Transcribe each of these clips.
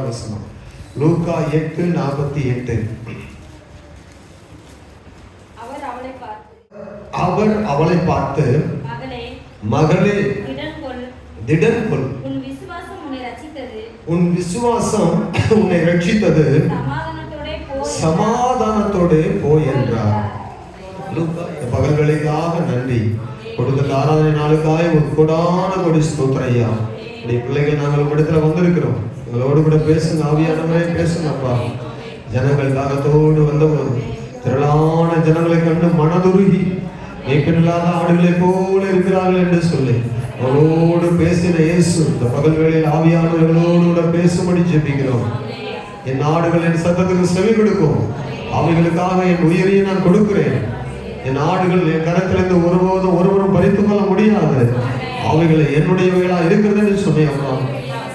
48வது வசனம். லூக்கா 8:48. அவர் அவளை பார்த்து, மகளே திடன் கொள், உன் விசுவாசம் உன்னை ரட்சித்தது, சமாதானத்தோடு போ என்றார். லூக்கா இந்த பகல்களுக்காக நன்றி. கொடுத்த ஆராதனை நாளுக்காக ஒரு கொடான கொடி ஸ்தோத்திரம் ஐயா. இந்த பிள்ளைகள் நாங்கள் உங்களிடத்துல வந்திருக்கிறோம். எங்களோடு கூட பேசுங்க ஆவியானவரே, பேசுங்கப்பா. ஜனங்கள் தாகத்தோடு வந்தபோது திரளான ஜனங்களை கண்டு மனதுருகி மேய்ப்பனில்லாத ஆடுகளை போல இருக்கிறார்கள் என்று சொல்லி அவளோடு பேசின இயேசு இந்த பகல் வேளையில் ஆவியானவர்களோடு கூட பேசும்படி ஜெபிக்கிறோம். என் ஆடுகள் என் சத்தத்துக்கு செவி கொடுக்கும். அவைகளுக்காக என் உயிரையை நான் கொடுக்கிறேன். என் ஆடுகள் என் கரத்திலிருந்து ஒருபோதும் ஒருவரும் பறித்துக் கொள்ள முடியாது. அவைகளை என்னுடையவைகளா இருக்கிறது என்று சொன்னேன்.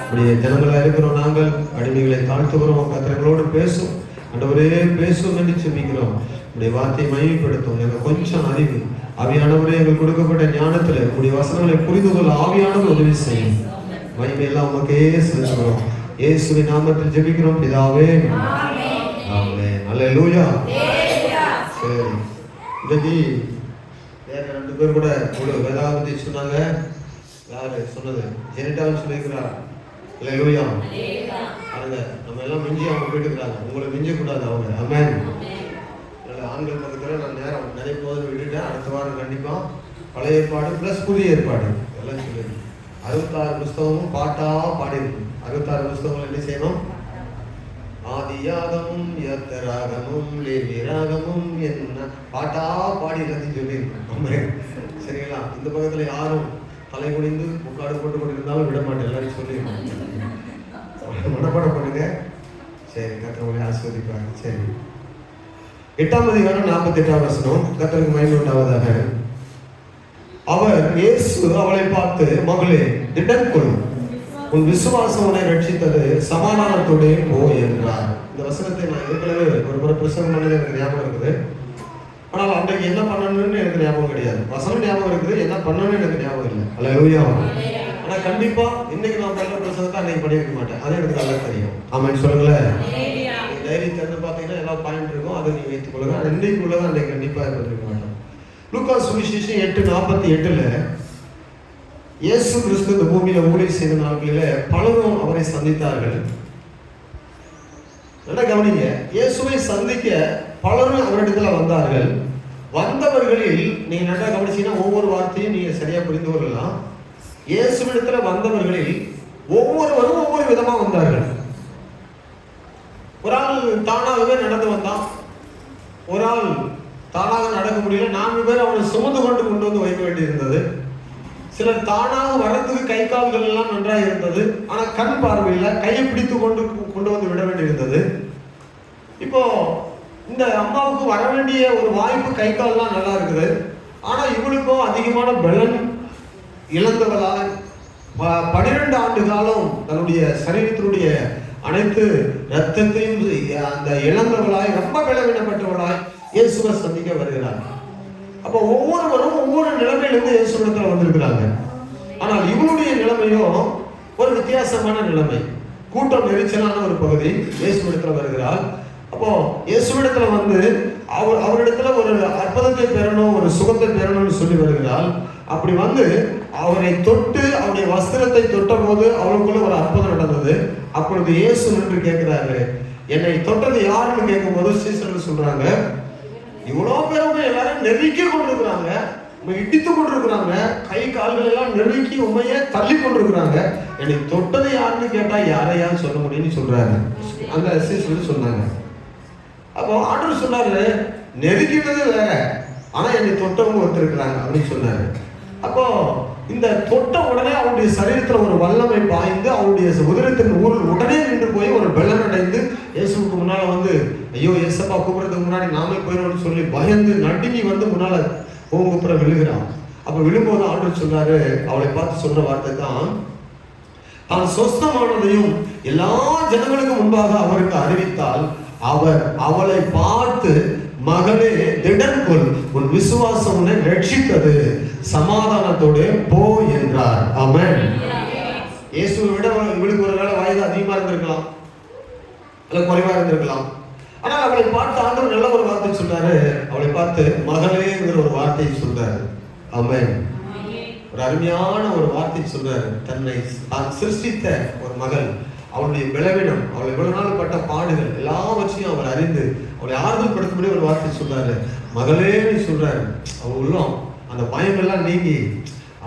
அப்படியே ஜனங்களா இருக்கிறோம். நாங்கள் அடிமைகளை தாழ்த்துகிறோம். கத்திரங்களோடு பேசும் ஆண்டவரே, பேசும் என்று செபிக்கிறோம். உடைய வார்த்தையை மையப்படுத்தும். எங்கள் கொஞ்சம் அறிவு ஆவியானவரே, எங்களுக்கு கொடுக்கப்பட்ட ஞானத்துல உடைய வசனங்களை புரிந்து கொள்ள ஆவியானவர் உதவி செய்யும். மகிமையெல்லாம் உமக்கே செலுத்துகிறோம். இயேசுவின் நாமத்தில் ஜெபிக்கிறோம் பிதாவே, ஆமென். அல்லேலூயா. சரி, இன்னைக்கு வேற 2 பேர் கூட வேதாகமத்தை சொன்னாங்க. யாரு சொன்னது? ஜெனிட்டாவும் சொல்லியிருக்கிறார். அல்லேலூயா. பாருங்க, நம்ம எல்லாம் மிஞ்சி அவங்க போயிட்டு இருக்கிறாங்க. உங்களை மிஞ்ச கூடாது அவங்க. ஆமென். ஆண்கள் பக்கத்தில் நான் நேரம் நிறைய போது விட்டுட்டேன். அடுத்த வாரம் கண்டிப்பா பழைய ஏற்பாடு பிளஸ் புதிய ஏற்பாடு எல்லாம் சொல்லிடுறேன். 66 புஸ்தகமும் பாட்டா பாடியிருக்கும். 66 புஸ்தகங்கள் என்ன செய்யணும்? ஆதியாகமும் யத்தராகமும் லேவியராகமும் என்ன பாட்டா பாடி எல்லாத்தையும் சொல்லியிருக்கோம். சரிங்களா? இந்த பக்கத்துல யாரும் தலை குனிந்து முக்காடு போட்டு கொண்டிருந்தாலும் விட மாட்டேன். எல்லாரும் சொல்லியிருக்கோம். மனப்பாடம் பண்ணுங்க. சரி, கர்த்தரை ஆசீர்வதிப்பாங்க. சரி, 8ஆம் அதிகாரம் 48ஆம் வசனம். கர்த்தருக்கு மகிமை உண்டாவதாக. அவர் இயேசு அவளை பார்த்து, மகளே திடன் கொள், உன் விசுவாசம் உன்னை ரட்சித்தது, சமாதானத்தோடு போ என்றார். இந்த வசனத்தை நான் ஏற்கனவே ஒரு முறை பிரசங்கம் பண்ணது எனக்கு ஞாபகம் இருக்குது. ஆனால் அன்றைக்கு என்ன பண்ணணும்னு எனக்கு ஞாபகம் கிடையாது. வசனம் ஞாபகம் இருக்குது, என்ன பண்ணணும்னு எனக்கு ஞாபகம் இல்லை. அல்லேலூயா. ஆனா கண்டிப்பா இன்னைக்கு நான் நல்ல பிரசங்கத்தை அன்னைக்கு பண்ணியிருக்க மாட்டேன். அது எனக்கு நல்லா தெரியும். ஆமென் சொல்லுங்களேன். டைரி திறந்து பார்த்தீங்கன்னா எல்லா பாயிண்ட் இருக்கும். அதை நீங்க வைத்துக் கொள்ளுங்க. இன்னைக்கு உள்ளதான் அன்னைக்கு கண்டிப்பா பண்ணிருக்க மாட்டேன். லூக்கா சுவிசேஷம் 8:48 இயேசு கிறிஸ்து இந்த பூமியில ஊழியம் செய்த நாட்களில பலரும் அவரை சந்தித்தார்கள். நல்லா கவனிங்க, இயேசுவை சந்திக்க பலரும் அவரிடத்துல வந்தார்கள். வந்தவர்களில் நீங்க நல்லா கவனிச்சீங்கன்னா ஒவ்வொரு வார்த்தையும் நீங்க சரியா புரிந்து கொள்ளலாம். இயேசுவிடத்துல வந்தவர்களில் ஒவ்வொருவரும் ஒவ்வொரு விதமா வந்தார்கள். ஒரு ஆள் தானாகவே நடந்து வந்தான். ஒரு ஆள் தானாக நடக்க முடியல. 4 பேர் அவனை சுமந்து கொண்டு வந்து வைக்க வேண்டியிருந்தது. சிலர் தானாக வர்றதுக்கு கை கால்கள் எல்லாம் நன்றாக இருந்தது. ஆனா கண் பார்வையில் கையை பிடித்து கொண்டு வந்து விட வேண்டியிருந்தது. இப்போ இந்த அம்மாவுக்கு வர வேண்டிய ஒரு வாய்ப்பு, கை கால்லாம் நல்லா இருக்குது. ஆனா இவளுக்கும் அதிகமான பலன் இழந்தவளாய் 12 ஆண்டு காலம் தன்னுடைய சரீரத்தினுடைய அனைத்து ரத்தத்தையும் அந்த இழந்தவளாய், ரொம்ப பலவீனப்பட்டவளாய் இயேசுவை சந்திக்க வருகிறார். அப்போ ஒவ்வொருவரும் ஒவ்வொரு நிலைமையிலிருந்து இயேசுவிடத்துல வந்திருக்கிறாங்க. ஆனால் இவனுடைய நிலைமையும் ஒரு வித்தியாசமான நிலைமை. கூட்டம் நெரிச்சலான ஒரு பகுதி. இயேசுவிடத்துல வருகிறார். அப்போ இயேசுவிடத்துல வந்து அவரிடத்துல ஒரு அற்புதத்தை பெறணும், ஒரு சுகத்தை பெறணும்னு சொல்லி வருகிறாள். அப்படி வந்து அவரை தொட்டு அவருடைய வஸ்திரத்தை தொட்ட போது அவளுக்குள்ள ஒரு அற்புதம் நடந்தது. அப்பொழுது இயேசு நின்று கேட்கிறாரு, என்னை தொட்டது யாருன்னு கேட்கும் போது சீசர்கள் சொல்றாங்க, இவ்வளவு பேருமே எல்லாரும் நெருக்கி கொண்டிருக்கிறாங்க, இடித்து கொண்டிருக்கிறாங்க, கை கால்கள் எல்லாம் நெருக்கி உண்மையே தள்ளி கொண்டிருக்கிறாங்க, என்னை தொட்டது யாருன்னு கேட்டா யாரையாவது சொல்ல முடியும்னு சொல்றாரு. அந்த சீசர்கள் சொன்னாங்க. அப்போ ஆண்டவர் சொன்னாரு, நெருக்கினது வேற, ஆனா என்னை தொட்டவங்க ஒருத்தருக்கிறாங்க அப்படின்னு சொன்னாரு. அப்போ இந்த தொட்ட உடனே அவருடைய சரீரத்துல ஒரு வல்லமை பாய்ந்து அவருடைய உதரத்தின் ஊரில் உடனே நின்று போய் ஒரு பலன் அடைந்து இயேசுக்கு முன்னால வந்து, ஐயோ இயேசப்பா கூப்பிடுறதுக்கு முன்னாடி நாமே போயிடும்னு சொல்லி பயந்து நடுங்கி வந்து முன்னால போகுப்புற விழுகிறான். அப்ப விழும்போது ஆண்டவர் சொன்னாரு, அவளை பார்த்து சொன்ன வார்த்தை தான், தான் சொஸ்தமானதையும் எல்லா ஜனங்களுக்கு முன்பாக அவருக்கு அறிவித்தால் அவர் அவளை பார்த்து, மகளே திடன் கொள், உன் விசுவாசம் உன்னை ரட்சித்தது, சமாதானத்தோடு போ என்றார். ஆமென். இயேசுவை விட இவளுக்கு ஒரு வேளை வயது அதிகமா இருந்திருக்கலாம். அல்ல குறைவா இருந்திருக்கலாம். ஆனால் அவளை பார்த்து ஆண்டவர் நல்ல ஒரு வார்த்தை சொல்றாரு. அவளை பார்த்து மகளேங்கிற ஒரு வார்த்தையை சொல்றாரு. ஆமென். ஒரு அருமையான ஒரு வார்த்தை சொல்றாரு. தன்னை தான் சிருஷ்டித்த ஒரு மகள், அவளுடைய விளைவினம், அவள் இவ்வளவு நாள் பட்ட பாடுகள் எல்லாவற்றையும் அவர் அறிந்து அவளை ஆறுதல் படுத்தக்கூடிய ஒரு வார்த்தை சொல்றாரு. மகளேன்னு சொல்றாரு. அவள் உள்ளம் அந்த பயம் எல்லாம் நீங்கி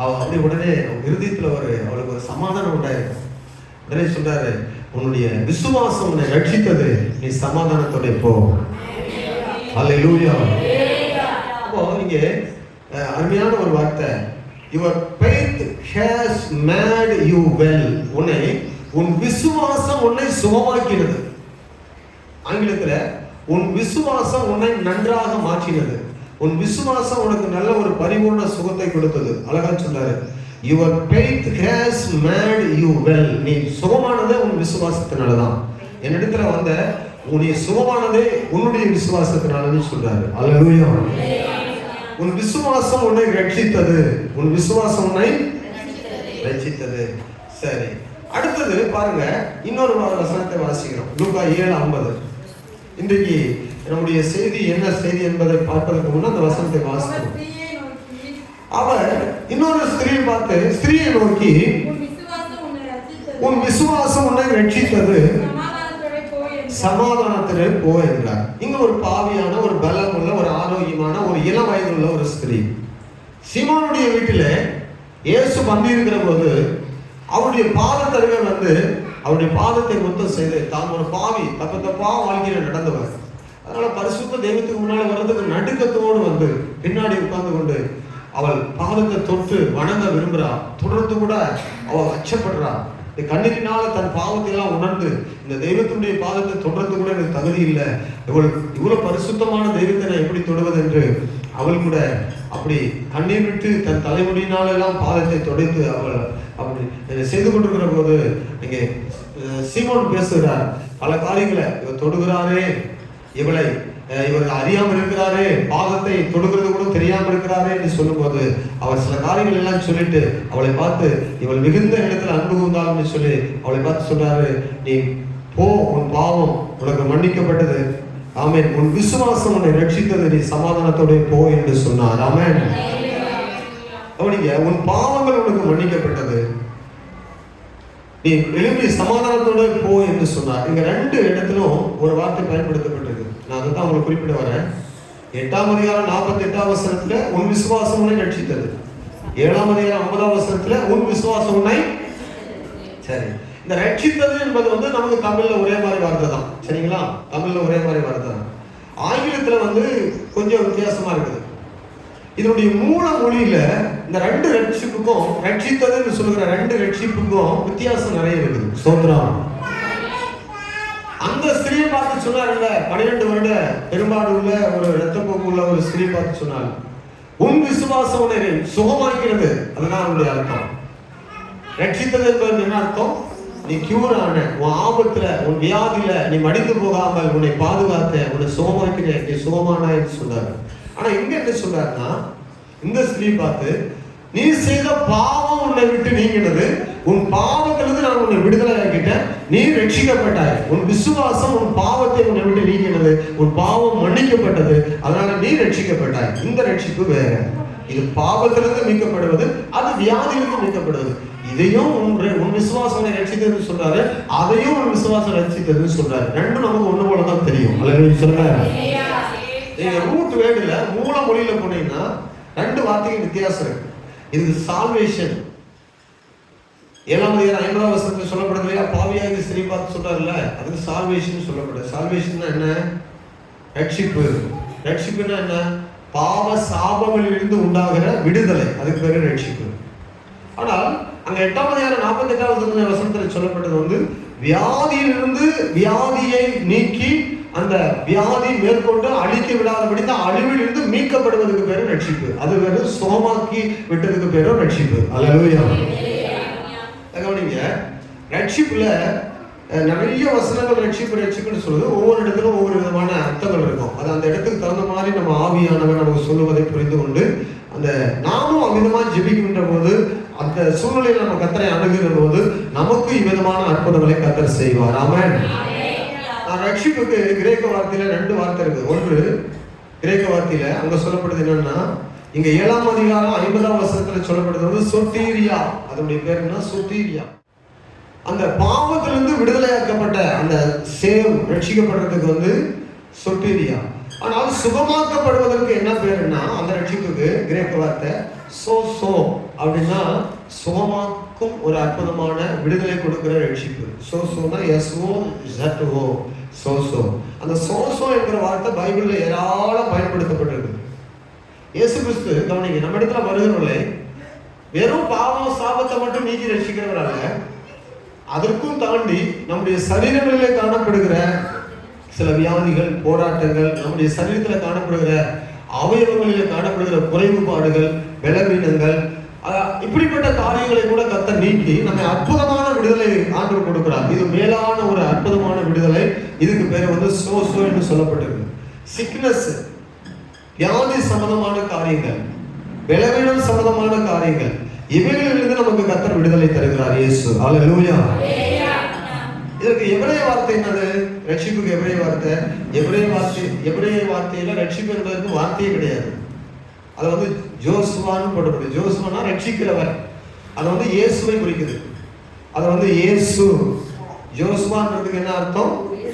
அப்படி உடனே இருதயத்துல அவளுக்கு ஒரு சமாதானம் உண்டாயிருக்கும். உடனே சொல்றாரு, உன்னுடைய விசுவாசம் உன்னை ரட்சித்தது, நீ சமாதானத்தோட போ. அல்லேலூயா. அப்போ இங்கே அருமையான ஒரு வார்த்தை, your faith has made you well. உன் விசுவாசம் உன்னை சுகமாக்கினது. ஆங்கிலத்துல உன் விசுவாசம் உன்னை நன்றாக மாற்றினது. உன் விசுவாசம் உனக்கு நல்ல ஒரு பரிபூர்ண சுகத்தை கொடுத்தது. அழகா சொல்றாரு, your faith has made you well. நீ சுகமானதே உன் விசுவாசத்தினாலதான். என்னிடத்துல வந்த உன்னுடைய சுகமானதே உன்னுடைய விசுவாசத்தினாலன்னு சொல்றாரு. அல்லேலூயா. உன் விசுவாசம் உன்னை ரட்சித்தது. உன் விசுவாசம் உன்னை ரட்சித்தது. சரி, அடுத்தது பாருங்க, இன்னொரு வசனத்தை வாசிக்கிறோம். லூக்கா 7:50. இன்றைக்கு நம்முடைய செய்தி என்ன செய்தி என்பதை பார்ப்பதற்கு முன்ன அந்த வசனத்தை வாசிக்கிறோம். அவர் இன்னொரு ஸ்திரீயை பார்த்து, ஸ்திரீயை நோக்கி, உன் விசுவாசம் உன்னை ரட்சித்தது, சமாதானத்திலே போ என்றார். இங்க ஒரு பாவியான, ஒரு பலம் உள்ள, ஒரு ஆரோக்கியமான, ஒரு இளம் வயதுள்ள ஒரு ஸ்திரீ சீமோனுடைய வீட்டில இயேசு வந்திருக்கிற போது அவருடைய பாதத்தருகே வந்து அவருடைய பாதத்தை முத்தம் செய்து, தான் ஒரு பாவி, தப்பா வாழ்க்கையில நடந்தவர், அதனால பரிசுத்த தெய்வத்துக்கு முன்னால வர்றதுக்கு நடுக்கத்தோடு வந்து பின்னாடி உட்கார்ந்து கொண்டு அவள் பாதத்தை தொட்டு வணங்க விரும்புறா. தொடர்ந்து கூட அவள் அச்சப்படுறா. கண்ணீரினால தன் பாவத்தை எல்லாம் உணர்ந்து, இந்த தெய்வத்தினுடைய பாதத்தை தொடர்ந்து கூட எனக்கு தகுதி இல்லை, இவ்வளவு பரிசுத்தமான தெய்வத்தை நான் எப்படி தொடுவது என்று அவள் கூட அப்படி கண்ணீர் விட்டு தன் தலைமுடியினாலெல்லாம் பாதத்தை தொடைத்து அவள் அப்படி செய்து கொண்டிருக்கிற போது இங்கே சீமோன் பேசுகிறார். பல காரியங்களை இவர் தொடுகிறாரே, இவர் அறியாமல் இருக்கிறாரே, பாதத்தை தொடுகிறது கூட தெரியாமல் இருக்கிறாரே என்று சொல்லும் போது அவர் சில காரியங்கள் எல்லாம் சொல்லிட்டு அவளை பார்த்து, இவள் மிகுந்த இடத்துல அன்பு கூர்ந்தாலும் சொல்லி அவளை பார்த்து சொல்றாரு, நீ போ, உன் பாவம் உனக்கு மன்னிக்கப்பட்டது. ஆமென். உன் விசுவாசம் உன்னை ரட்சித்தது, நீ சமாதானத்தோட போ என்று சொன்னார். ஆமென். அவனிங்க, உன் பாவங்கள் உனக்கு மன்னிக்கப்பட்டது, நீ எழுப்பி சமாதானத்தோட போ என்று சொன்னார். இங்க 2 இடத்திலும் ஒரு வார்த்தை பயன்படுத்தப்பட்டிருக்கு. நான் அதை தான் உங்களுக்கு குறிப்பிட வரேன். 8ஆம் அதிகாரம் 48ஆம் வசனத்துல உன் விசுவாசம் உன்னை ரட்சித்தது. 7ஆம் அதிகாரம் 50ஆம் வசனத்துல உன் விசுவாசம் உன்னை. சரி, இந்த ரட்சித்தது என்பது வந்து நமக்கு தமிழ்ல ஒரே மாதிரி வார்த்தை தான். சரிங்களா? தமிழ்ல ஒரே மாதிரி வார்த்தை தான். ஆங்கிலத்துல வந்து கொஞ்சம் வித்தியாசமா இருக்குது. இதனுடைய மூல மொழியில இந்த 2 ரட்சிப்புக்கும், ரட்சித்ததுன்னு சொல்லுகிற 2 ரட்சிப்புக்கும் வித்தியாசம் நிறைய இருக்குது. ஸ்தோத்திரம். அந்த ஸ்திரீயை பார்த்து சொன்னார்ல, 12 வருட பெரும்பாடு உள்ள ஒரு இரத்தப்போக்கு உள்ள ஒரு ஸ்திரீ பார்த்து சொன்னார், உன் விசுவாசம் உன்னை சுகமாக்கிறது. அதுதான் அவனுடைய அர்த்தம். ரட்சித்தது என்பது என்ன அர்த்தம்? நீ கியூர் ஆன, உன் ஆபத்துல, உன் வியாதியில நீ மடிந்து போகாமல் உன்னை பாதுகாத்த, உன்னை சுகமாக்கின, நீ சுகமானா என்று சொன்னார். ஆனா இங்க என்ன சொல்றாருன்னா, இந்த ஸ்திரீ பார்த்து, நீ செய்த பாவம் உன்னை விட்டு நீங்கினது, உன் பாவத்திலிருந்து நான் உன்னை விடுதலை ஆக்கிட்டேன், நீ ரட்சிக்கப்பட்டாய், உன் விசுவாசம் உன் பாவத்தை உன்னை விட்டு நீங்கினது, உன் பாவம் மன்னிக்கப்பட்டது, அதனால நீ ரட்சிக்கப்பட்டாய். இந்த ரட்சிப்பு வேற. இது பாவத்திலிருந்து மீட்கப்படுவது, அது வியாதியிலிருந்து மீட்கப்படுவது. இதையும் உன் விசுவாசம் ரட்சித்ததுன்னு சொல்றாரு, அதையும் உன் விசுவாசம் ரட்சித்ததுன்னு சொல்றாரு. ரெண்டும் நமக்கு ஒண்ணு போலதான் தெரியும். அல்லேலூயா சொல்றாரு. நீங்க ரூட் வேர்டுல மூல மொழியில போனீங்கன்னா 2 வார்த்தைக்கு வித்தியாசம் இருக்கு. இது சால்வேஷன். 7ஆம் அதிகாரம் 50ஆம் வசனத்துல சொல்லப்படுது இல்லையா, பாவியாக ஸ்திரீ பார்த்து சொல்றாருல்ல, அதுக்கு சால்வேஷன் சொல்லப்படுது. சால்வேஷன் என்ன? ரட்சிப்பு. ரட்சிப்புன்னா என்ன? பாவ சாபங்களிலிருந்து உண்டாகிற விடுதலை, அதுக்கு பேரு ரட்சிப்பு. ஆனால் அங்க 8ஆம் அதிகாரம் 48ஆவது வசனத்துல சொல்லப்பட்டது வந்து, வியாதியிலிருந்து வியாதியை நீக்கி அந்த வியாதி மேற்கொண்டு அழிக்க விடாதபடி இந்த அழிவில் இருந்து மீட்கப்படுவதற்கு பேரு ரட்சிப்பு. அது பேரு சுகமாக்கி விட்டதுக்கு பேரும் ரட்சிப்பு. அல்லேலூயா. கவனிங்க, ரட்சிப்புல நிறைய வசனங்கள் ரட்சிப்புன்னு சொல்லுது. ஒவ்வொரு இடத்திலும் ஒவ்வொரு விதமான அர்த்தங்கள் இருக்கும். அது அந்த இடத்துக்கு தகுந்த மாதிரி நம்ம ஆவியானவர் நமக்கு சொல்லுவதை புரிந்து கொண்டு அந்த நாமும் அவ்விதமா ஜெபிக்கின்ற போது, அந்த சூழ்நிலையில் நம்ம கர்த்தரை அணுகிற போது நமக்கு இவ்விதமான அற்புதங்களை கர்த்தர் செய்வார். ஆமென். ரட்சிப்புக்கு கிரேக்க வார்த்தையில 2 வார்த்தை இருக்கு. ஒன்று கிரேக்க வார்த்தையில அங்க சொல்லப்படுது என்னன்னா, இங்க 7ஆம் அதிகாரம் 50ஆம் வசனத்துல சொல்லப்படுது வந்து சொட்டீரியா. அதனுடைய பேர் என்ன? சொட்டீரியா. அந்த பாவத்திலிருந்து விடுதலையாக்கப்பட்ட அந்த சேவ் ரட்சிக்கப்படுறதுக்கு வந்து சொட்டீரியா. ஆனால் சுகமாக்கப்படுவதற்கு என்ன பேருன்னா, அந்த ரட்சிப்புக்கு கிரேக்க வார்த்தை சோசோ. அப்படின்னா சுகமாக்கும் ஒரு அற்புதமான விடுதலை கொடுக்கிற ரட்சிப்பு. சோசோனா SOZO, சோசோ. அந்த சோசோ என்கிற வார்த்தை பைபிள்ல ஏராளம் பயன்படுத்தப்பட்டிருக்கு. இயேசு கிறிஸ்து கவனிங்க, நம்ம இடத்துல வருகிறவர்களே வெறும் பாவம் சாபத்தை மட்டும் நீக்கி ரட்சிக்கிறவர் அல்ல, அதற்கும் தாண்டி நம்முடைய சரீரங்களிலே காணப்படுகிற சில வியாதிகள், போராட்டங்கள், நம்முடைய சரீரத்தில் காணப்படுகிற அவயவங்களில் காணப்படுகிற குறைவுபாடுகள், பலவீனங்கள், இப்படிப்பட்ட காரியங்களை கூட கர்த்தர் நீக்கி நம்ம அற்புதமான விடுதலை ஆண்டவர் கொடுக்கிறார். இது மேலான ஒரு அற்புதமான விடுதலை. இதுக்கு பேர் வந்து சோசோ என்று சொல்லப்பட்டிருக்கு. சிக்னஸ், வியாதி சம்பந்தமான காரியங்கள், பலவீனம் சம்பந்தமான காரியங்கள், இவைகளிலிருந்து நமக்கு கர்த்தர் விடுதலை தருகிறார் இயேசு. அல்லேலூயா. இதற்கு எபிரேய வார்த்தை என்னது? ரட்சிப்புக்கு எபிரேய வார்த்தை, எபிரேய வார்த்தையில ரட்சிப்பு என்பதற்கு வார்த்தையே கிடையாது. அதை வந்து ஜோசுவான்னு போட்டப்படுது. ஜோசுவானா ரட்சிக்கிறவர். அதை வந்து இயேசுவை குறிக்குது. அதை வந்து இயேசு. ஜோசுவான்றதுக்கு என்ன அர்த்தம்?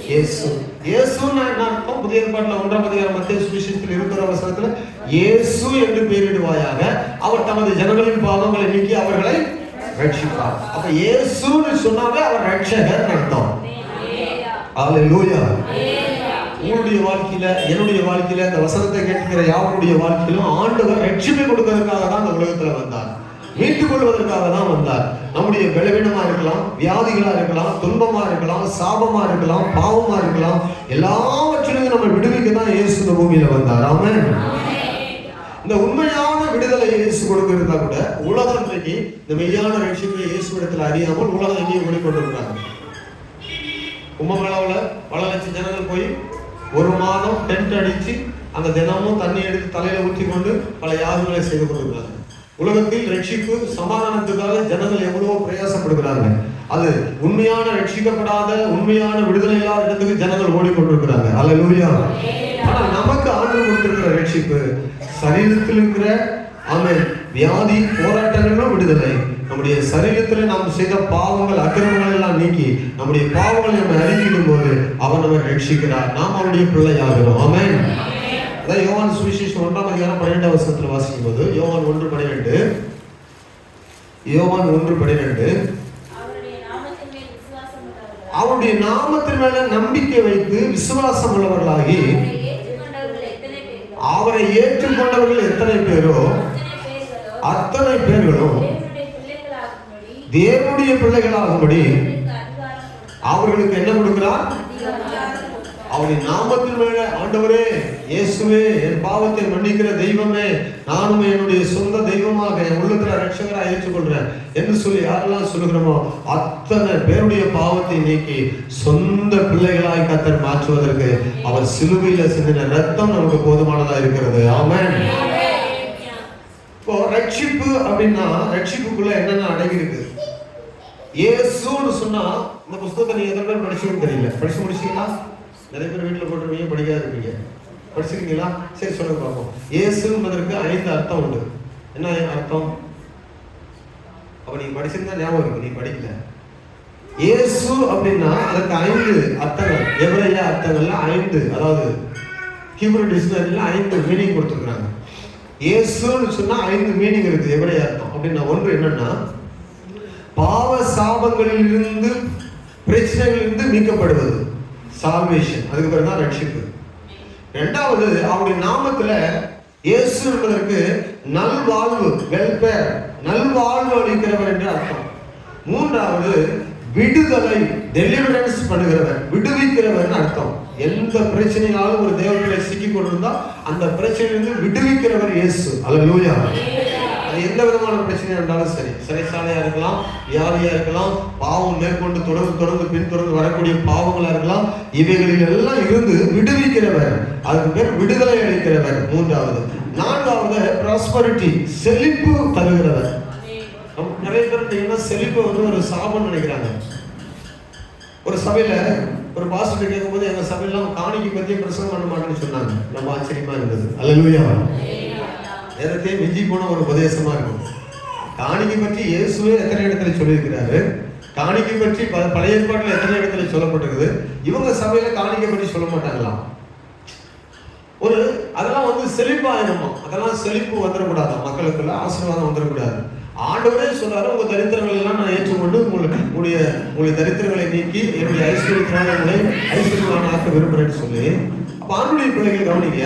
இயேசு. இயேசுன்னா என்ன அர்த்தம்? புதிய ஏற்பாட்டில் 1ஆம் அதிகாரம் மத்தேயு சுவிசேஷத்தில் 21ஆம் வசனத்துல இயேசு என்று பெயரிடுவாயாக, அவர் தமது ஜனங்களின் பாவங்களை நீக்கி அவர்களை ரட்சிப்பார். அப்ப இயேசுன்னு சொன்னாவே அவர் ரட்சகர் அர்த்தம். அல்லேலூயா. உங்களுடைய வாழ்க்கையில, என்னுடைய வாழ்க்கையில, இந்த வசனத்தை கேட்கிற யாருடைய வாழ்க்கையிலும் ஆண்டவர் ரட்சிப்பை கொடுக்கிறதுக்காக தான் இந்த உலகத்துல வந்தார். மீட்டுக் கொள்வதற்காக தான் வந்தார். நம்முடைய பலவீனமா இருக்கலாம், வியாதிகளா இருக்கலாம், துன்பமா இருக்கலாம், சாபமா இருக்கலாம், பாவமா இருக்கலாம், எல்லாவற்றிலும் நம்ம விடுவிக்க தான் இயேசு இந்த பூமியில வந்தார். ஆமென். இந்த உண்மையான விடுதலை இயேசு கொடுத்திருந்தா கூட உலகம் இன்றைக்கு இந்த மெய்யான ரட்சிப்பை இயேசு இடத்துல அறியாமல் உலகம் எங்கேயும் ஓடிக்கொண்டிருக்கிறாங்க. கும்பமேளாவில் பல லட்சம் ஜனங்கள் போய் 1 மாதம் டென்ட் அடிச்சு அந்த தினமும் தண்ணி எடுத்து தலையில ஊற்றி கொண்டு பல யாகங்களை செய்து கொண்டிருக்கிறாங்க. உலகத்தில் ரட்சிப்பு சமாதானத்துக்காக ஜனங்கள் எவ்வளவோ பிரயாசப்படுகிறாங்க. அது உண்மையான ரட்சிக்கப்படாத, உண்மையான விடுதலை இல்லாத இடத்துக்கு ஜனங்கள் ஓடிக்கொண்டிருக்கிறாங்க. அல்லேலூயா. ஆனா நமக்கு ஆண்டவர் கொடுத்திருக்கிற ரட்சிப்பு சரீரத்தில் இருக்கிற வியாதி, போராட்டங்களும் விடுதலை. நம்முடைய சரீரத்தில் நாம் செய்த பாவங்கள், அக்கிரமங்கள் எல்லாம் நீக்கி நம்முடைய பாவங்களை நம்ம அறிக்கையிடும் போது அவர் நம்ம ரட்சிக்கிறார். நாம் அவருடைய பிள்ளையாகிறோம். ஆமென். அதான் யோவான் சுவிசேஷம் 1ஆம் அதிகாரம் 12ஆம் வசனத்தில் வாசிக்கும் போது யோவான் 1:12 அவருடைய நாமத்தின் மேல நம்பிக்கை வைத்து விசுவாசம் உள்ளவர்களாகி அவரை ஏற்றுக்கொண்டவர்கள் எத்தனை பேரோ அத்தனை பேர்களும் தேவனுடைய பிள்ளைகளாகும்படி அவர்களுக்கு என்ன கொடுக்கிறார்? அவருடைய நாமத்தின் மேல, ஆண்டவரே இயேசுவே, என் பாவத்தை மன்னிக்கிற தெய்வமே, நானும் என்னுடைய சொந்த தெய்வமாக என் உள்ளத்துல ரட்சகராக ஏற்றுக்கொள்றேன் என்று சொல்லி யாரெல்லாம் சொல்லுகிறோமோ அத்தனை பேருடைய பாவத்தை நீக்கி சொந்த பிள்ளைகளாய் கர்த்தர் மாற்றுவதற்கு அவர் சிலுவையில சிந்தின ரத்தம் நமக்கு போதுமானதா இருக்கிறது. ஆமென். இப்போ ரட்சிப்பு அப்படின்னா ரட்சிப்புக்குள்ள என்னென்ன அடங்கி இருக்கு? இயேசுன்னு சொன்னா இந்த புத்தகத்தை நீங்க எத்தனை பேர் படிச்சுன்னு தெரியல. படிச்சு முடிச்சீங்களா? நிறைய பேர் வீட்டில் போட்டுருவீங்க, படிக்காத இருப்பீங்க. படிச்சிருக்கீங்களா? சரி, சொல்லுங்க பார்ப்போம். இயேசுன்றதற்கு 5 அர்த்தம் உண்டு. என்ன அர்த்தம்? அப்ப நீங்க படிச்சிருந்தா ஞாபகம் இருக்கு, நீ படிக்கல. இயேசு அப்படின்னா அதற்கு 5 அர்த்தங்கள், எபிரேய அர்த்தங்கள்ல 5, அதாவது ஹீப்ரு டிக்ஷனரியில 5 மீனிங் கொடுத்துருக்காங்க. இயேசுன்னு சொன்னா 5 மீனிங் இருக்கு எபிரேய அர்த்தம். அப்படின்னா ஒன்று என்னன்னா, பாவ சாபங்களில் இருந்து, பிரச்சனைகளில் இருந்து மீட்கப்படுவது, சால்வேஷன். அதுக்கு பிறகு தான் ரட்சிப்பு. இரண்டாவது, அவருடைய நாமத்துல இயேசு என்பதற்கு நல்வாழ்வு, வெல்ஃபேர், நல்வாழ்வு அளிக்கிறவர் என்று அர்த்தம். மூன்றாவது, விடுதலை, டெலிவரன்ஸ் பண்ணுகிறவர், விடுவிக்கிறவர் அர்த்தம். எந்த பிரச்சனையாலும் ஒரு தேவர்களை சிக்கி கொண்டிருந்தா அந்த பிரச்சனையிலிருந்து விடுவிக்கிறவர் இயேசு. அல்லேலூயா. அது எந்த விதமான பிரச்சனையா இருந்தாலும் சரி, சிறைச்சாலையா இருக்கலாம், வியாதியா இருக்கலாம், பாவம் மேற்கொண்டு தொடர்ந்து பின்தொடர்ந்து வரக்கூடிய பாவங்களா இருக்கலாம், இவைகளில் எல்லாம் இருந்து விடுவிக்கிறவர், அதுக்கு பேர் விடுதலை அளிக்கிறவர். மூன்றாவது. நான்காவது, ப்ராஸ்பரிட்டி, செழிப்பு தருகிறவர். நிறைய பேர் செழிப்பு வந்து ஒரு சாபம் நினைக்கிறாங்க. ஒரு சபையில ஒரு பாஸ்டர் கேட்கும்போது எங்க சபையெல்லாம் காணிக்கை பத்தி பிரசங்கம் பண்ண மாட்டேன்னு சொன்னாங்க. ரொம்ப ஆச்சரியமா இருந்தது. அல்லேலூயா. நேரத்தையே மிஞ்சி போன ஒரு உபதேசமா இருக்கும். காணிக்கை பற்றி இயேசுவே எத்தனை இடத்துல சொல்லியிருக்கிறாரு, காணிக்கை பற்றி பழைய ஏற்பாட்டில் எத்தனை இடத்துல சொல்லப்பட்டிருக்குது. இவங்க சபையில காணிக்கை பற்றி சொல்ல மாட்டாங்களாம். ஒரு அதெல்லாம் வந்து செழிப்பாயிரமா, அதெல்லாம் செழிப்பு வந்துடக்கூடாது, மக்களுக்குள்ள ஆசீர்வாதம் வந்துடக்கூடாது. ஆண்டவரே சொல்றாரு, உங்க தரித்திரங்கள் எல்லாம் நான் ஏற்றுக்கொண்டு உங்களுடைய தரித்திரங்களை நீக்கி என்னுடைய ஐஸ்வர்யத்தினால உங்களை ஐஸ்வர்யமானாக்க விரும்புறேன்னு சொல்லி. அப்ப ஆண்டுடைய பிள்ளைகள் கவனிங்க,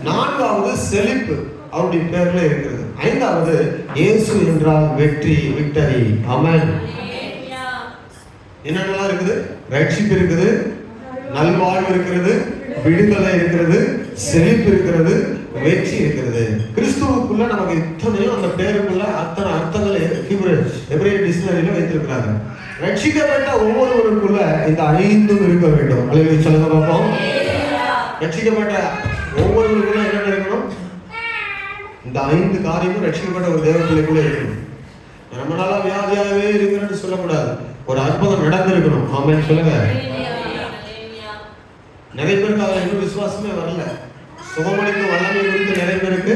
4வது செழிப்பு அவருடைய பேர்ல இருக்கிறது. 5வது இயேசு என்றால் வெற்றி, விக்டரி. ஆமென். என்னென்னலாம் இருக்குது? ரட்சிப்பு இருக்குது, நல்வாழ்வு இருக்கிறது, விடுதலை இருக்கிறது, செழிப்பு இருக்கிறது, வெற்றி இருக்கிறது. கிறிஸ்துவுக்குள்ள நமக்கு இத்தனையும் அந்த பேருக்குள்ள அத்தனை அர்த்தங்களை எபிரேய டிக்ஷனரியில வைத்திருக்கிறாங்க. ரட்சிக்கப்பட்ட ஒவ்வொருவருக்குள்ள இந்த 5ம் இருக்க வேண்டும். அல்லேலூயா சொல்லுங்க பாப்போம். ரட்சிக்கப்பட்ட ஒவ்வொருவருக்குள்ள என்ன இருக்கணும்? இந்த 5 காரியமும் ரட்சிக்கப்பட்ட ஒரு தேவ பிள்ளைக்குள்ள இருக்கணும். ரொம்ப நாளா வியாதியாகவே இருக்கிறேன்னு சொல்லக்கூடாது, ஒரு அற்புதம் நடந்திருக்கணும். ஆமென் சொல்லுங்க. நிறைய பேருக்கு அதில் இன்னும் விசுவாசமே வரல. சுகமளிக்கும் வல்லமை குறித்து நிறைய பேருக்கு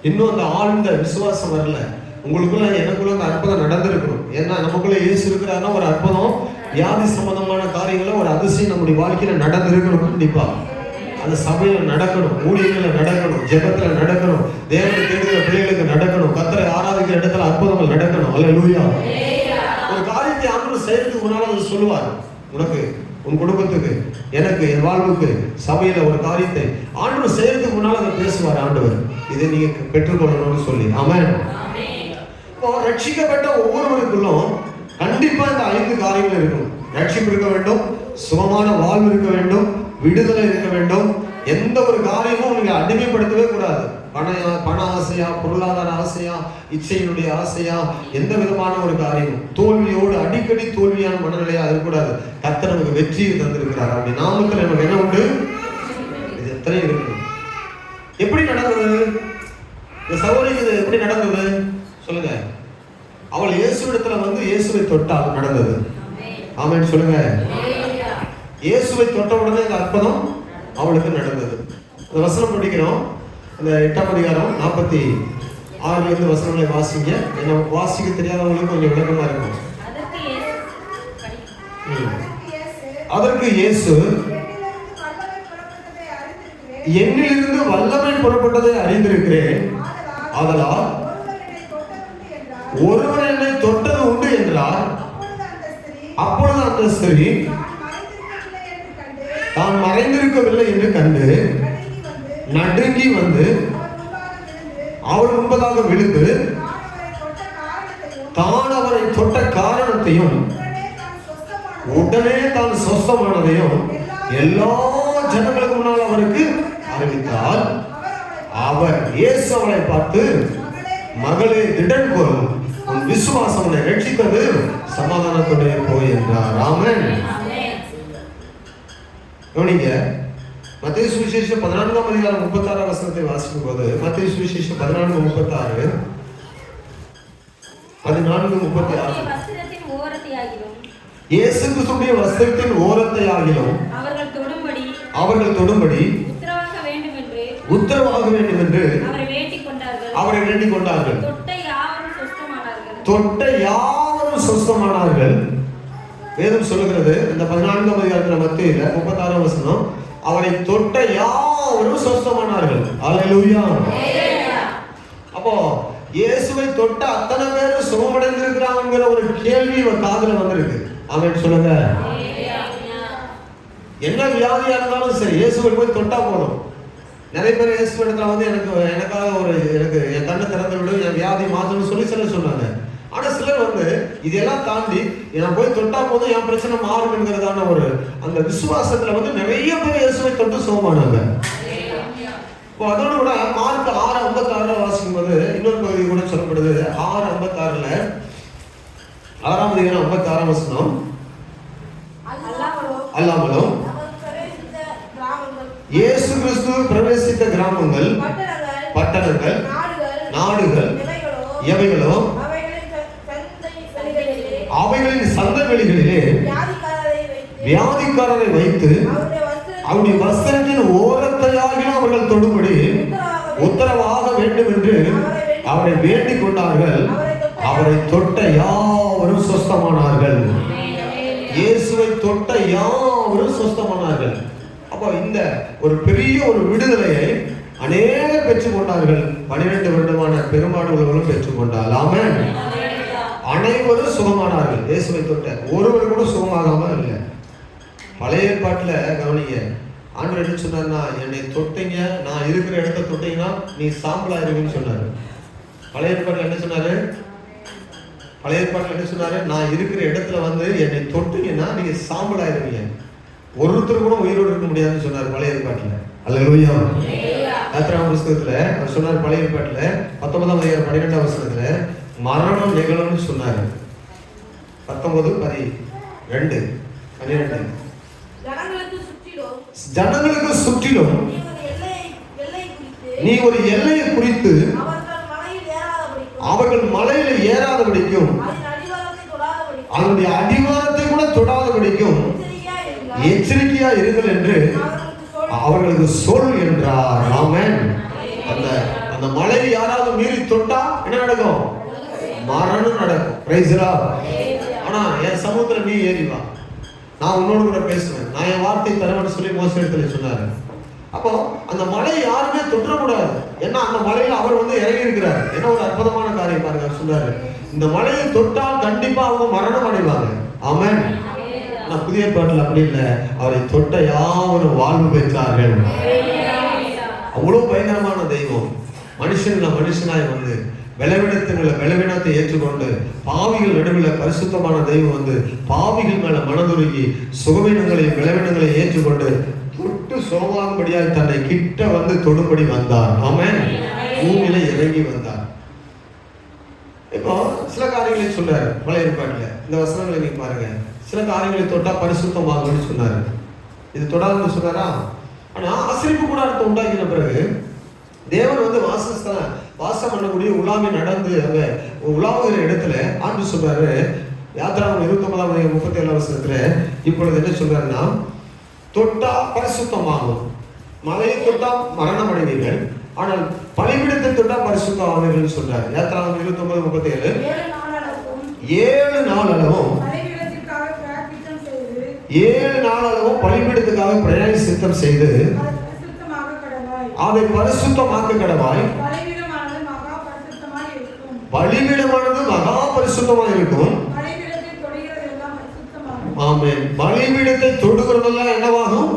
இன்னும் அந்த ஆழ்ந்த விசுவாசம் வரல. உங்களுக்குள்ள எனக்குள்ள அந்த அற்புதம் நடந்திருக்கணும். ஏன்னா நமக்குள்ள இயேசு இருக்கிறாருன்னா ஒரு அற்புதம், வியாதி சம்பந்தமான காரியங்கள ஒரு அதிசயம் நம்முடைய வாழ்க்கையில நடந்திருக்கணும். கண்டிப்பா அந்த சபையில நடக்கணும், ஊழியர்கள நடக்கணும், ஜெபத்துல நடக்கணும், தேவனை தேடுகிற பிள்ளைகளுக்கு நடக்கணும், கர்த்தரை ஆராதிக்கிற இடத்துல அற்புதங்கள் நடக்கணும். அல்லேலூயா. ஒரு காரியத்தை ஆண்டவர் செய்யறதுக்கு முன்னால அவர் சொல்லுவார், உனக்கு, உன் குடும்பத்துக்கு, எனக்கு, என் வாழ்வுக்கு, சபையில ஒரு காரியத்தை ஆண்டவர் செய்யறதுக்கு முன்னால அதை பேசுவார் ஆண்டவர், இதை நீங்க பெற்றுக்கொள்ளணும்னு சொல்லி. ஆமென். இப்போ ரட்சிக்கப்பட்ட ஒவ்வொருவருக்குள்ளும் கண்டிப்பா இந்த 5 காரியங்கள் இருக்கணும். ரட்சிப்பு இருக்க வேண்டும், சுகமான வாழ்வு இருக்க வேண்டும், விடுதலை இருக்க வேண்டும். எந்த ஒரு காரியமும் நீங்க அடிமைப்படுத்தவே கூடாது. பண ஆசையா, பொருளாதார ஆசையா, இச்சையினுடைய ஆசையா, எந்த விதமான ஒரு காரியமும் தோல்வியோடு அடிக்கடி தோல்வியான மனநிலையா இருக்கக்கூடாது. கர்த்தர் நமக்கு வெற்றியை தந்திருக்கிறார். அப்படி நாமத்தில் நமக்கு என்ன உண்டு? இது எத்தனை இருக்கு. எப்படி நடந்தது இந்த சகோதரிக்கு? இது எப்படி நடந்தது சொல்லுங்க. அவள் இயேசுவிடத்துல வந்து இயேசுவை தொட்டால் நடந்தது. ஆமென் சொல்லுங்க. இயேசுவை தொட்ட உடனே இந்த அற்புதம் அவளுக்கு நடந்தது. அந்த வசனம் படிக்கிறோம், அந்த 8ஆம் அதிகாரம் 46 வசனங்களை வாசிங்க. என்ன வாசிக்க தெரியாதவங்களுக்கு கொஞ்சம் விளக்கமா இருக்கும். அதற்கு இயேசு, என்னிலிருந்து வல்லமை புறப்பட்டதை அறிந்திருக்கிறேன், ஆதலால் ஒருவர் என்னை தொட்டது உண்டு என்றார். அப்பொழுது அந்த ஸ்திரீ தான் மறைந்திருக்கவில்லை என்று கண்டு நடுங்கி வந்து அவர் முன்பதாக விழுந்து தான் அவரை தொட்ட காரணத்தையும் உடனே தான் சொஸ்தமானதையும் எல்லா ஜனங்களுக்கு முன்னால் அவருக்கு அறிவித்தார். அவர் இயேசு அவளை பார்த்து, மகளே திடன் கொள், உன் விசுவாசம் உன்னை ரட்சித்தது, சமாதானத்தோட போய் என்றார். ஆமென். கவனிங்க, மத்தேயு சுவிசேஷம் 14ஆம் அதிகாரம் 36ஆம் வசனத்தை வாசிக்கும் போது, மத்தேயு சுவிசேஷம் 14:36 இயேசு கிறிஸ்துவின் வஸ்திரத்தின் ஓரத்தை ஆகிலும் அவர்கள் தொடும்படி உத்தரவாக வேண்டும் என்று அவரை வேண்டிக் கொண்டார்கள். தொட்ட யாவரும் சொஸ்தமானார்கள். வேதம் சொல்லுகிறது இந்த 14ஆம் அதிகாரத்தில் மத்தேயுல 36ஆம் வசனம், அவரை தொட்ட யாவரும் சொஸ்தமானார்கள். அல்லேலூயா. அப்போ இயேசுவை தொட்ட அத்தனை பேரும் சுகமடைந்திருக்கிறாங்கிற ஒரு கேள்வி இவர் காதுல வந்திருக்கு. ஆமென் சொல்லுங்க. என்ன வியாதியா இருந்தாலும் சரி, இயேசுவை போய் தொட்டா போதும். நிறைய பேர் இயேசு இடத்துல வந்து எனக்காக எனக்கு என் கண்ணை திறந்து விடு, என் வியாதி மாற்றணும்னு சொல்லி சிலர் சொன்னாங்க. ஆனா சிலர் வந்து இதெல்லாம் தாண்டி நான் போய் தொட்டா போதும் என் பிரச்சனை மாறும் என்கிறதான ஒரு அந்த விசுவாசத்துல வந்து நிறைய பேர் இயேசுவை தொட்டு சுகமானாங்க. இப்போ அதோட கூட மார்க் 6:56 வாசிக்கும் போது இன்னொரு பகுதி கூட சொல்லப்படுது. 6:56 6ஆம் அதிகாரம் 56ஆம் வசனம், அல்லாமலும் இயேசு கிறிஸ்து பிரவேசித்த கிராமங்கள், பட்டணங்கள், நாடுகள் எவைகளோ அவைகளின் சந்த வெளிகளிலே வியாதிக்காரரை வைத்து அவருடைய வஸ்திரத்தின் ஓரத்தையாகிலும் அவர்கள் தொடும்படி உத்தரவாக வேண்டும் என்று அவரை வேண்டிக் கொண்டார்கள். அவரை தொட்ட யாவரும் சொஸ்தமானார்கள். இயேசுவை தொட்ட யாவரும் சொஸ்தமானார்கள். அப்போ இந்த ஒரு பெரிய ஒரு விடுதலையை அநேகர் பெற்றுக் கொண்டார்கள். 12 வருடமான பெரும்பாடுகளும் பெற்றுக் கொண்டார். ஆமென். அனைவரும் சுகமானார்கள். இயேசுவை தொட்ட ஒருவர் கூட சுகமாகாம இல்லை. பழைய ஏற்பாட்டுல கவனிங்க, ஆண்டவர் என்ன சொன்னார்னா, என்னை தொட்டீங்க, நான் இருக்கிற இடத்த தொட்டீங்கன்னா நீ சாம்பலா இருக்குன்னு சொன்னாரு. பழைய ஏற்பாட்டுல என்ன சொன்னாரு? பழைய ஏற்பாட்டுல என்ன சொன்னாரு? நான் இருக்கிற இடத்துல வந்து என்னை தொட்டீங்கன்னா நீங்க சாம்பலா இருவீங்க, ஒருத்தர் கூட உயிரோடு இருக்க முடியாதுன்னு சொன்னார் பழைய ஏற்பாட்டுல. அல்லேலூயா. யாத்திராகம புத்தகத்துல அவர் சொன்னார், பழைய ஏற்பாட்டுல 19ஆம் அதிகாரம் 12ஆம் வசனத்துல மரணம் நிகழும்னு சொன்னாரு. 19:12 ஜனங்களுக்கு சுற்றிலும் நீ ஒரு எல்லையை குறித்து அவர்கள் மலையில ஏறாதபடிக்கும் அதனுடைய அடிவாரத்தை கூட தொடாதபடிக்கும் எச்சரிக்கையா இருங்கள் என்று அவர்களுக்கு சொல் என்றார். ஆமென். அந்த மலையை யாராவது மீறி தொட்டா என்ன நடக்கும்? மரணம் நடக்கும். Praise the Lord. ஆனா என் சமூகத்துல நீ ஏறி வா, நான் உன்னோடு கூட பேசுவேன், நான் என் வார்த்தை தரவேன்னு சொல்லி மோசே இடத்துல சொன்னாரு. அப்போ அந்த மலையை யாருமே தொற்றக்கூடாது. ஏன்னா அந்த மலையில அவர் வந்து இறங்கி இருக்கிறார். என்ன ஒரு அற்புதமான காரியம் பாருங்க. அவர் சொன்னாரு, இந்த மலையை தொட்டால் கண்டிப்பா அவங்க மரணம் அடைவாங்க. ஆமென். நான் புதிய ஏற்பாட்டில் அப்படி இல்லை, அவரை தொட்ட யாவரும் வாழ்வு பெற்றார்கள். அவ்வளவு பயங்கரமான தெய்வம். மனுஷனாய் வந்து பலவீனத்தை ஏற்றுக்கொண்டு பாவிகள் நடுவில் பரிசுத்தமான தெய்வம் வந்து பாவிகள் மேல மனதுருகி சுகவீனங்களையும் பலவீனங்களையும் ஏற்றுக்கொண்டு தொட்டு சுகமாகும்படியாக தன்னை கிட்ட வந்து தொடும்படி வந்தார். ஆமென். பூமியில இறங்கி வந்தார். இப்போ சில காரியங்களை சொல்றாரு பழைய ஏற்பாட்டுல. இந்த வசனங்களை நீங்க பாருங்க. சில காரியங்களை தொட்டா பரிசுத்தமாகும்னு சொன்னாரு. இது தொடாதுன்னு சொன்னாரா? ஆனா ஆசரிப்பு கூடாரத்தை உண்டாக்கின பிறகு தேவன் வந்து வாசம் பண்ணக்கூடிய உலாவி நடந்து அங்க உலாவுகிற இடத்துல ஆண்டு சொல்றாரு. யாத்திராகமம் 29ஆம் அதிகாரம் 37ஆம் வசனத்துல இப்பொழுது என்ன சொல்றாருன்னா, தொட்டா பரிசுத்தமாகும், மலையை தொட்டா மரணம் அடைவீர்கள், ஆனால் பலிபீடத்தை தொட்டா பரிசுத்தம் ஆவீர்கள் சொல்றாரு. யாத்திராகமம் 29:37 7 நாள் அளவும் 7 நாள் அளவும் பலிபீடத்துக்காக பிரயாணம் செய்து அதை பரிசுத்தமாக்க கடவாய். பலிபீடமானது மகா பரிசுத்தமாக இருக்கும். ஆமென். பலிபீடத்தை தொடுகிறதெல்லாம் என்னவாகும்?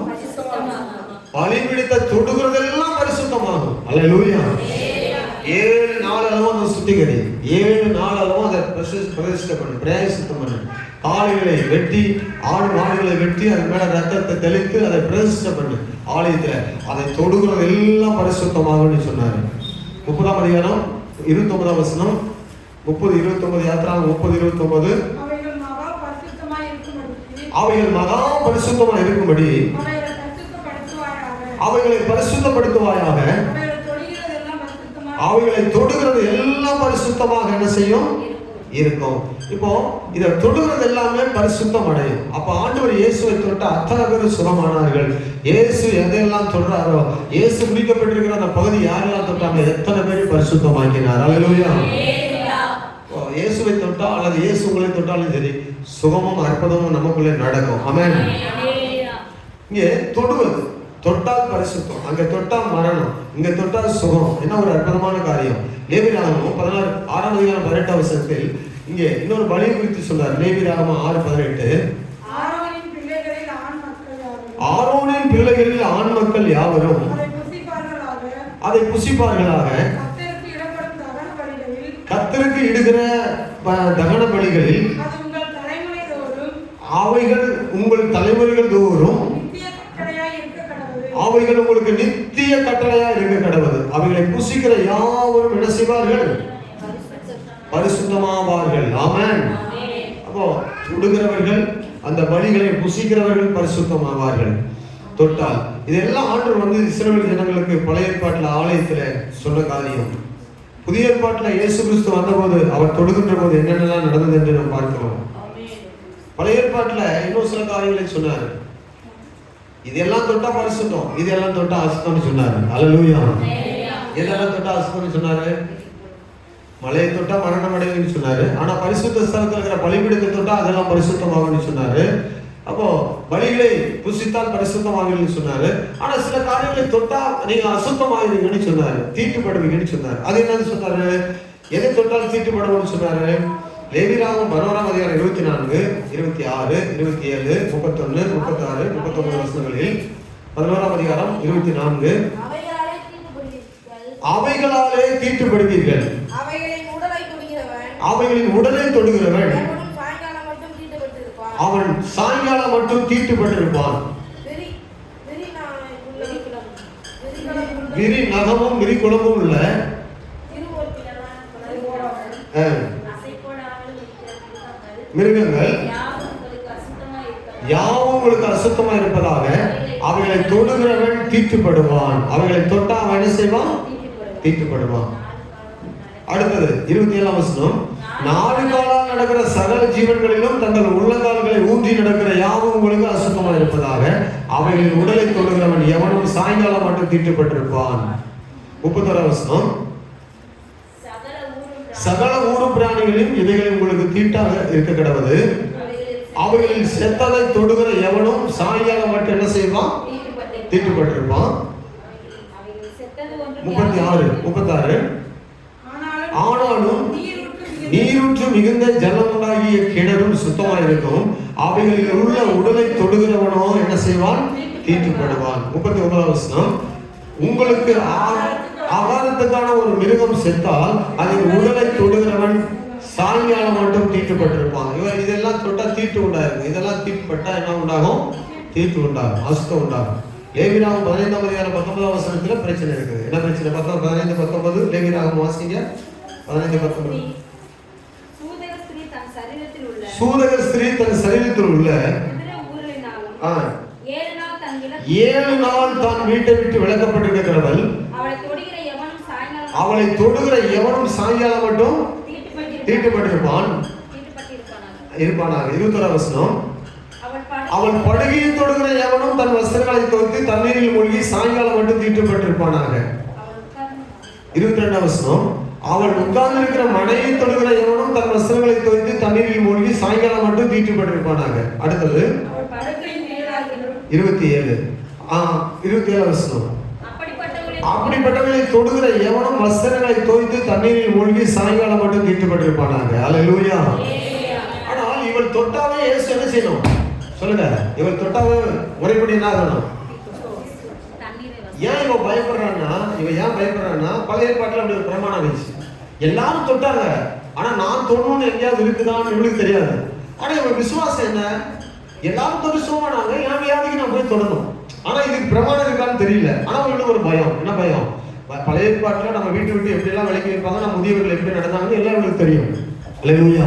பலிபீடத்தை தொடுகிறதெல்லாம் பரிசுத்தமாகும். அல்லேலூயா. 7 நாள் அளவும் அதை சுத்திகரி, 7 நாள் அளவும் அதை பிரதிஷ்டை பண்ணு, பிரயாசித்தம் பண்ணு. காளைகளை வெட்டி, ஆடு மாடுகளை வெட்டி அது மேல ரத்தத்தை தெளித்து அதை பிரதிஷ்டை பண்ணு ஆலயத்துல. அதை தொடுகிறது எல்லாம் பரிசுத்தமாகும்னு சொன்னாரு. 30ஆம் அதிகாரம் 29ஆம் வசனம் 30-29 யாத்திராகமம் 30-29 அவைகள் மகா பரிசுத்தமாக இருக்கும்படி அவைகளை பரிசுத்தப்படுத்துவாயாக. அவைகளை தொடுகிறது எல்லாம் பரிசுத்தமாக என்ன செய்யும்? இருக்கும். இப்போ இதை தொடுகிறது எல்லாமே பரிசுத்தம் அடையும். அப்ப ஆண்டவர் இயேசுவை தொட்ட அத்தனை பேரும் சுகமானார்கள். இயேசு எதையெல்லாம் தொடுறாரோ, இயேசு குறிக்கப்பட்டிருக்கிற அந்த பகுதி யாரெல்லாம் தொட்டாங்க, எத்தனை பேரும் பரிசுத்தமாக்கினார். அல்லேலூயா. இயேசுவை தொட்டா அல்லது இயேசு உங்களை தொட்டாலும் சரி, சுகமும் அற்புதமும் நமக்குள்ளே நடக்கும். ஆமென். இங்கே தொடுவது, தொட்டால் பரிசுத்தம், அங்க தொட்டால் மரணம், இங்க தொட்டால் சுகம். என்ன ஒரு அற்புதமான காரியம். லேவியராகமம் 6ஆம் அதிகாரம் 18ஆம் வசனத்தில் இங்கே இன்னொரு பலியை குறித்து சொல்றார். லேவியராகமம் 6:18 ஆரோனின் பிள்ளைகளில் ஆண் மக்கள் யாவரும் அதை புசிப்பார்களாக. கர்த்தருக்கு இடுகிற தகன பலிகளில் அவைகள் உங்கள் தலைமுறைகள் தோறும் அவைகள் உங்களுக்கு நித்திய கட்டளையா இருக்க கடவுது. அவைகளை புசிக்கிற யாவரும் என்ன செய்வார்கள்? பரிசுத்தமாவார்கள். ஆமென். அப்போ தொடுகிறவர்கள், அந்த பலிகளை புசிக்கிறவர்கள் பரிசுத்தமாவார்கள். தொட்டால் இதெல்லாம் ஆண்டவர் வந்து இஸ்ரவேல் ஜனங்களுக்கு பழைய ஏற்பாட்டுல ஆலயத்துல சொன்ன காரியம். புதிய ஏற்பாட்டுல இயேசு கிறிஸ்து வந்தபோது அவர் தொடுகின்ற போது என்னென்னலாம் நடந்தது என்று நாம் பார்க்கிறோம். பழைய ஏற்பாட்டுல இன்னும் சில காரியங்களை சொன்னாரு. இதெல்லாம் தொட்டா பரிசுத்தம், இதெல்லாம் தொட்டா அசுத்தம்னு சொன்னாரு. அல்லேலூயா. இதெல்லாம் தொட்டா அசுத்தம்னு சொன்னாரு. மலையை தொட்டா மரணம் அடையும்னு சொன்னாரு. ஆனா பரிசுத்த ஸ்தலத்தில் இருக்கிற பலிபீடத்தை தொட்டா அதெல்லாம் பரிசுத்தமாகும்னு சொன்னாரு. அப்போ பலிகளை புசித்தால் பரிசுத்தமாகும்னு சொன்னாரு. ஆனா சில காரியங்களை தொட்டா நீங்க அசுத்தமாகிறீங்கன்னு சொன்னாரு, தீட்டுப்படுவீங்கன்னு சொன்னாரு. அது என்னன்னு சொன்னாரு? எதை தொட்டாலும் தீட்டுப்படுவோம்னு சொன்னாரு. லேவியராகமம் 11ஆம் அதிகாரம் 24, 26, 27, 31, 36, 39 வசனங்களில் 11ஆம் அதிகாரம் 24, அவைகளாலே தீட்டுப்படுவீர்கள், அவைகளின் உடலை தொடுகிறவன் அவன் சாயங்காலம் மட்டும் தீட்டுப்பட்டிருப்பான். விரி நகமும் விரி குளமும் உள்ள மிருகங்கள் யாவும் உங்களுக்கு அசுத்தமா இருப்பதாக அவைகளை தொடுகிறவன் தீட்டுப்படுவான். அவைகளை தொட்டா அவன் என்ன செய்வான்? தீட்டுப்படுவான். அடுத்தது 27ஆம் வசனம். 4 காலால் நடக்கிற சகல ஜீவன்களிலும் தங்கள் உள்ளங்கால்களை ஊன்றி நடக்கிற யாவும் உங்களுக்கு அசுத்தமா இருப்பதாக அவைகளின் உடலை தொடுகிறவன் எவனும் சாயங்காலம் மட்டும் தீட்டுப்பட்டிருப்பான். 31ஆம் வசனம். சகல ஊரு பிராணிகளையும் இவைகளை உங்களுக்கு தீட்டாக இருக்க கிடவது, அவைகளில் செத்ததை தொடுகிற எவனும் சாயங்காலம் மட்டும் என்ன செய்வான்? தீட்டுப்பட்டிருப்பான். 36. ஆனாலும் நீரூற்று மிகுந்த ஜலமுண்டாகிய கிணறும் சுத்தமாயிருக்கும், அவைகளில் உள்ள உடலை தொடுகிறவனோ என்ன செய்வான்? தீட்டுப்படுவான். 39ஆம் வசனம். உங்களுக்கு ஆகாரத்துக்கான ஒரு மிருகம் செத்தால் அதன் உடலை தொடுகிறவன் சாயங்காலம் மட்டும் தீட்டுப்பட்டிருப்பான். இதெல்லாம் தொட்டா தீட்டு உண்டாயிருக்கு. இதெல்லாம் தீட்டுப்பட்டா என்ன உண்டாகும்? தீட்டு உண்டாகும், அசுத்தம் உண்டாகும். லேவியராகமம் 15ஆம் அதிகாரம் 19ஆம் வசனத்துல பிரச்சனை இருக்குது. என்ன பிரச்சனை? 15, 19 லேவியராகமம் வாசிங்க. 15, 19. சூதக ஸ்திரீ தன் சரீரத்தில் உள்ள 7 நாள் தான் வீட்டை விட்டு விலக்கப்பட்டிருக்கிறவள், அவளை தொடுகிற எவனும் சாயங்காலம் மட்டும் தீட்டுப்பட்டிருப்பான் இருப்பானாக. 21ஆம் வசனம். அவள் படுகையை தொடுகிற எவனும் தன் வஸ்திரங்களை துவைத்து தண்ணீரில் மூழ்கி சாயங்காலம் மட்டும் தீட்டுப்பட்டிருப்பானாக. 22ஆம் வசனம். அவள் உட்கார்ந்து இருக்கிற மனையை தொடுகிற எவனும் தன் வஸ்திரங்களை துவைத்து தண்ணீரில் மூழ்கி சாயங்காலம் மட்டும் தீட்டுப்பட்டிருப்பானாக. அடுத்தது 27. 27ஆம் வசனம். அப்படிப்பட்டவர்களை தொடுகிற எவனும் வஸ்திரங்களை துவைத்து தண்ணீரில் மூழ்கி சாயங்காலம் மட்டும் தீட்டுப்பட்டிருப்பானாங்க. அல்லேலூயா. ஆனால் இவள் தொட்டாவே இயேசு என்ன செய்யணும் சொல்லுங்க? இவள் தொட்டாவே முறைப்படி என்ன ஆகணும்? ஏன் இவன் பயப்படுறான்னா, பழைய ஏற்பாட்டில் அப்படி ஒரு பிரமாணம் இருந்துச்சு. எல்லாரும் தொட்டாங்க, ஆனா நான் தொடணும்னு எங்கேயாவது இருக்குதான்னு இவளுக்கு தெரியாது. ஆனா இவன் விசுவாசம் என்ன? எல்லாரும் தொட்டு சுகமானாங்க, என் வியாதிக்கு நான் போய் தொடணும். ஆனா இதுக்கு பிரமாணம் இருக்கான்னு தெரியல. ஆனா இவளுக்கு ஒரு பயம். என்ன பயம்? பழைய ஏற்பாட்டில் நம்ம வீட்டு விட்டு எப்படி எல்லாம் விலைக்கு வைப்பாங்க, நம்ம முதியவர்கள் எப்படி நடந்தாங்கன்னு எல்லாம் இவளுக்கு தெரியும். அல்லேலூயா.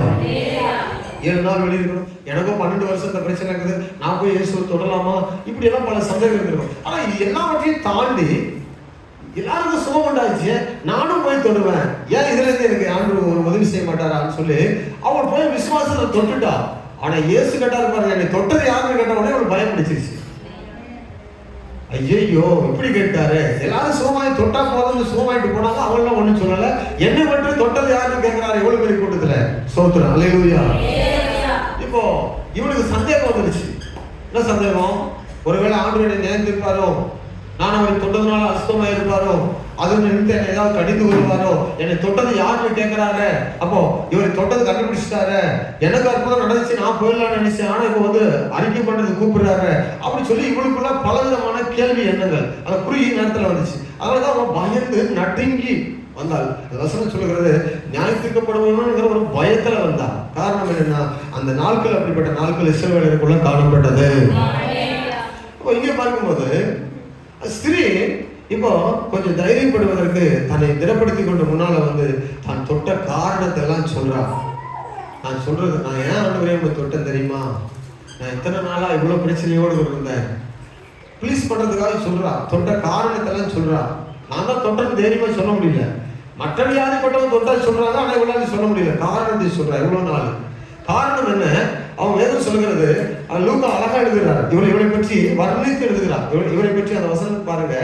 7 நாள் வெளியே இருக்கணும். எனக்கும் 12 வருஷத்துல பிரச்சனை இருக்குது, நான் போய் இயேசுவை தொடலாமா? இப்படி எல்லாம் பல சந்தேகம் இருக்கும். ஆனா இது எல்லாவற்றையும் தாண்டி எல்லாருக்கும் சுகம் உண்டாச்சு, நானும் போய் தொடுவேன். ஏன் இதுல இருந்து எனக்கு ஆண்டு ஒரு உதவி செய்ய மாட்டாரான்னு சொல்லி அவள் போய் விசுவாசத்தை தொட்டுட்டா. ஆனா இயேசு கேட்டாரு பாருங்க, என்னை தொட்டது யாருன்னு கேட்ட உடனே அவளுக்கு பயம் பிடிச்சிருச்சு. ஐயோ இப்படி கேட்டாரு, எல்லாரும் சுகமாய் தொட்டா போதும் சுகமாயிட்டு போனாங்க. அவள்லாம் ஒண்ணும் சொல்லல, என்னை மட்டும் தொட்டது யாருன்னு கேட்கிறாரு எவ்வளவு பெரிய கூட்டத்துல. சோத்திரம். அல்லேலூயா. இப்போ இவனுக்கு சந்தேகம் வந்துருச்சு. என்ன சந்தேகம்? ஒருவேளை ஆண்டவரை நினைத்திருப்பாரோ, நான் அவரை தொட்டதுனால அசுத்தமா இருப்பாரோ, அது நினைத்து என்னை ஏதாவது கடிந்து கொள்வாரோ, என்னை தொட்டது யாருன்னு கேட்கிறாரு. அப்போ இவரை தொட்டது கண்டுபிடிச்சிட்டாரு, எனக்கு அற்புதம் நடந்துச்சு, நான் போயிடலாம்னு நினைச்சேன், ஆனா இப்போ வந்து அறிக்கை பண்றது கூப்பிடுறாரு அப்படின்னு சொல்லி இவளுக்குள்ள பலவிதமான கேள்வி எண்ணங்கள் அந்த குறுகிய நேரத்துல வந்துச்சு. அதனாலதான் அவன் பயந்து நடுங்கி வந்தாள். வசனம் சொல்லுகிறது, நியாயத்திற்கப்படுவோம்ங்கிற ஒரு பயத்துல வந்தா. காரணம் என்னன்னா, அந்த நாட்கள் அப்படிப்பட்ட நாட்கள் இஸ்ரவேலருக்குள்ள காணப்பட்டது. இங்க பார்க்கும்போது ஸ்திரீ இப்போ கொஞ்சம் தைரியப்படுவதற்கு தன்னை திடப்படுத்தி கொண்டு முன்னால வந்து தான் தொட்ட காரணத்தை எல்லாம் சொல்றா. நான் சொல்றது, நான் ஏன் ஆண்டவரே தொட்டேன் தெரியுமா? நான் இத்தனை நாளா இவ்வளவு பிரச்சனையோடு இருந்தேன், ப்ளீஸ் பண்றதுக்காக சொல்றா. தொட்ட காரணத்தை எல்லாம் சொல்றா. நான் தான் தொட்டேன்னு தைரியமா சொல்ல முடியல. மற்ற வியாதிப்பட்டவங்க தொட்டா சொல்றாங்க, ஆனா இவ்வளவு சொல்ல முடியல. காரணத்தை சொல்றா. இவ்வளவு நாள் காரணம் என்ன? அவன் வேதம் சொல்லுகிறது, லூக்கா அழகா எழுதுகிறார். இவனை பற்றி வர்ணித்து எழுதுகிறார். இவனை பற்றி அந்த வசனம் பாருங்க,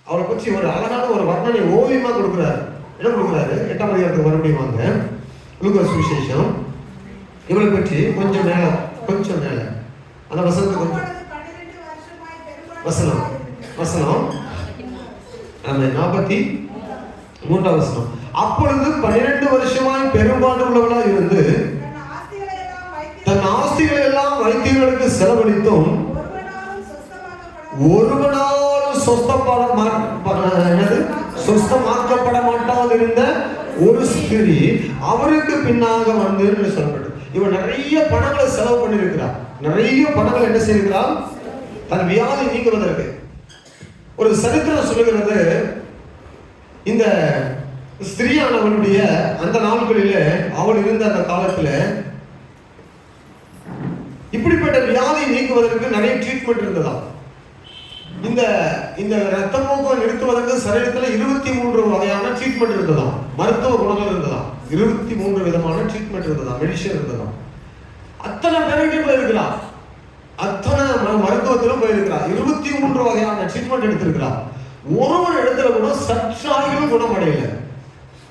அவரை பற்றி ஒரு அழகான ஒரு வர்ணனை ஓவியமா கொடுக்கிறார். என்ன கொடுக்கிறாரு? 8ஆம் அதிகாரத்துக்கு மறுபடியும் வாங்க. லூக்கா சுவிசேஷம் இவனை பற்றி கொஞ்சம் மேல அந்த வசனத்துக்கு கொஞ்சம் வசனம் 43ஆம் வசனம். அப்பொழுது 12 வருஷமாய் பெரும்பாடு உள்ளவளாய் இருந்து தன் ஆஸ்திகளை எல்லாம் வைத்தியர்களுக்கு செலவழித்தும் ஒருவனாலும் சொஸ்தமாக்கப்பட மாட்டாது இருந்த ஒரு ஸ்திரீ அவருக்கு பின்னாக வந்து சொல்லப்பட்டது. இவன் நிறைய பணங்களை செலவு பண்ணியிருக்கிறார். நிறைய பணங்களை என்ன செய்கிறார்? தன் வியாதி நீங்குவதற்கு. ஒரு சரித்திரம் சொல்லுகிறது, இந்த ஸ்திரீயானவனுடைய அந்த நாட்களிலே அவள் இருந்த அந்த காலத்துல இப்படிப்பட்ட வியாதி நீக்குவதற்கு நிறைய ட்ரீட்மெண்ட் இருந்ததாம். இந்த ரத்தப்போக்கை நிறுத்துவதற்கு சரீரத்துல 23 வகையான ட்ரீட்மெண்ட் இருந்ததாம். மருத்துவ குணங்கள் இருந்ததாம். 23 விதமான ட்ரீட்மெண்ட் இருந்ததாம். மெடிசன் இருந்ததாம். அத்தனை பேருக்கு போயிருக்கிறார். அத்தனை மருத்துவத்திலும் போயிருக்கிறார். 23 வகையான ட்ரீட்மெண்ட் எடுத்திருக்கிறார். ஒரு இடத்துல கூட சற்றாயிலும் குணமடையல.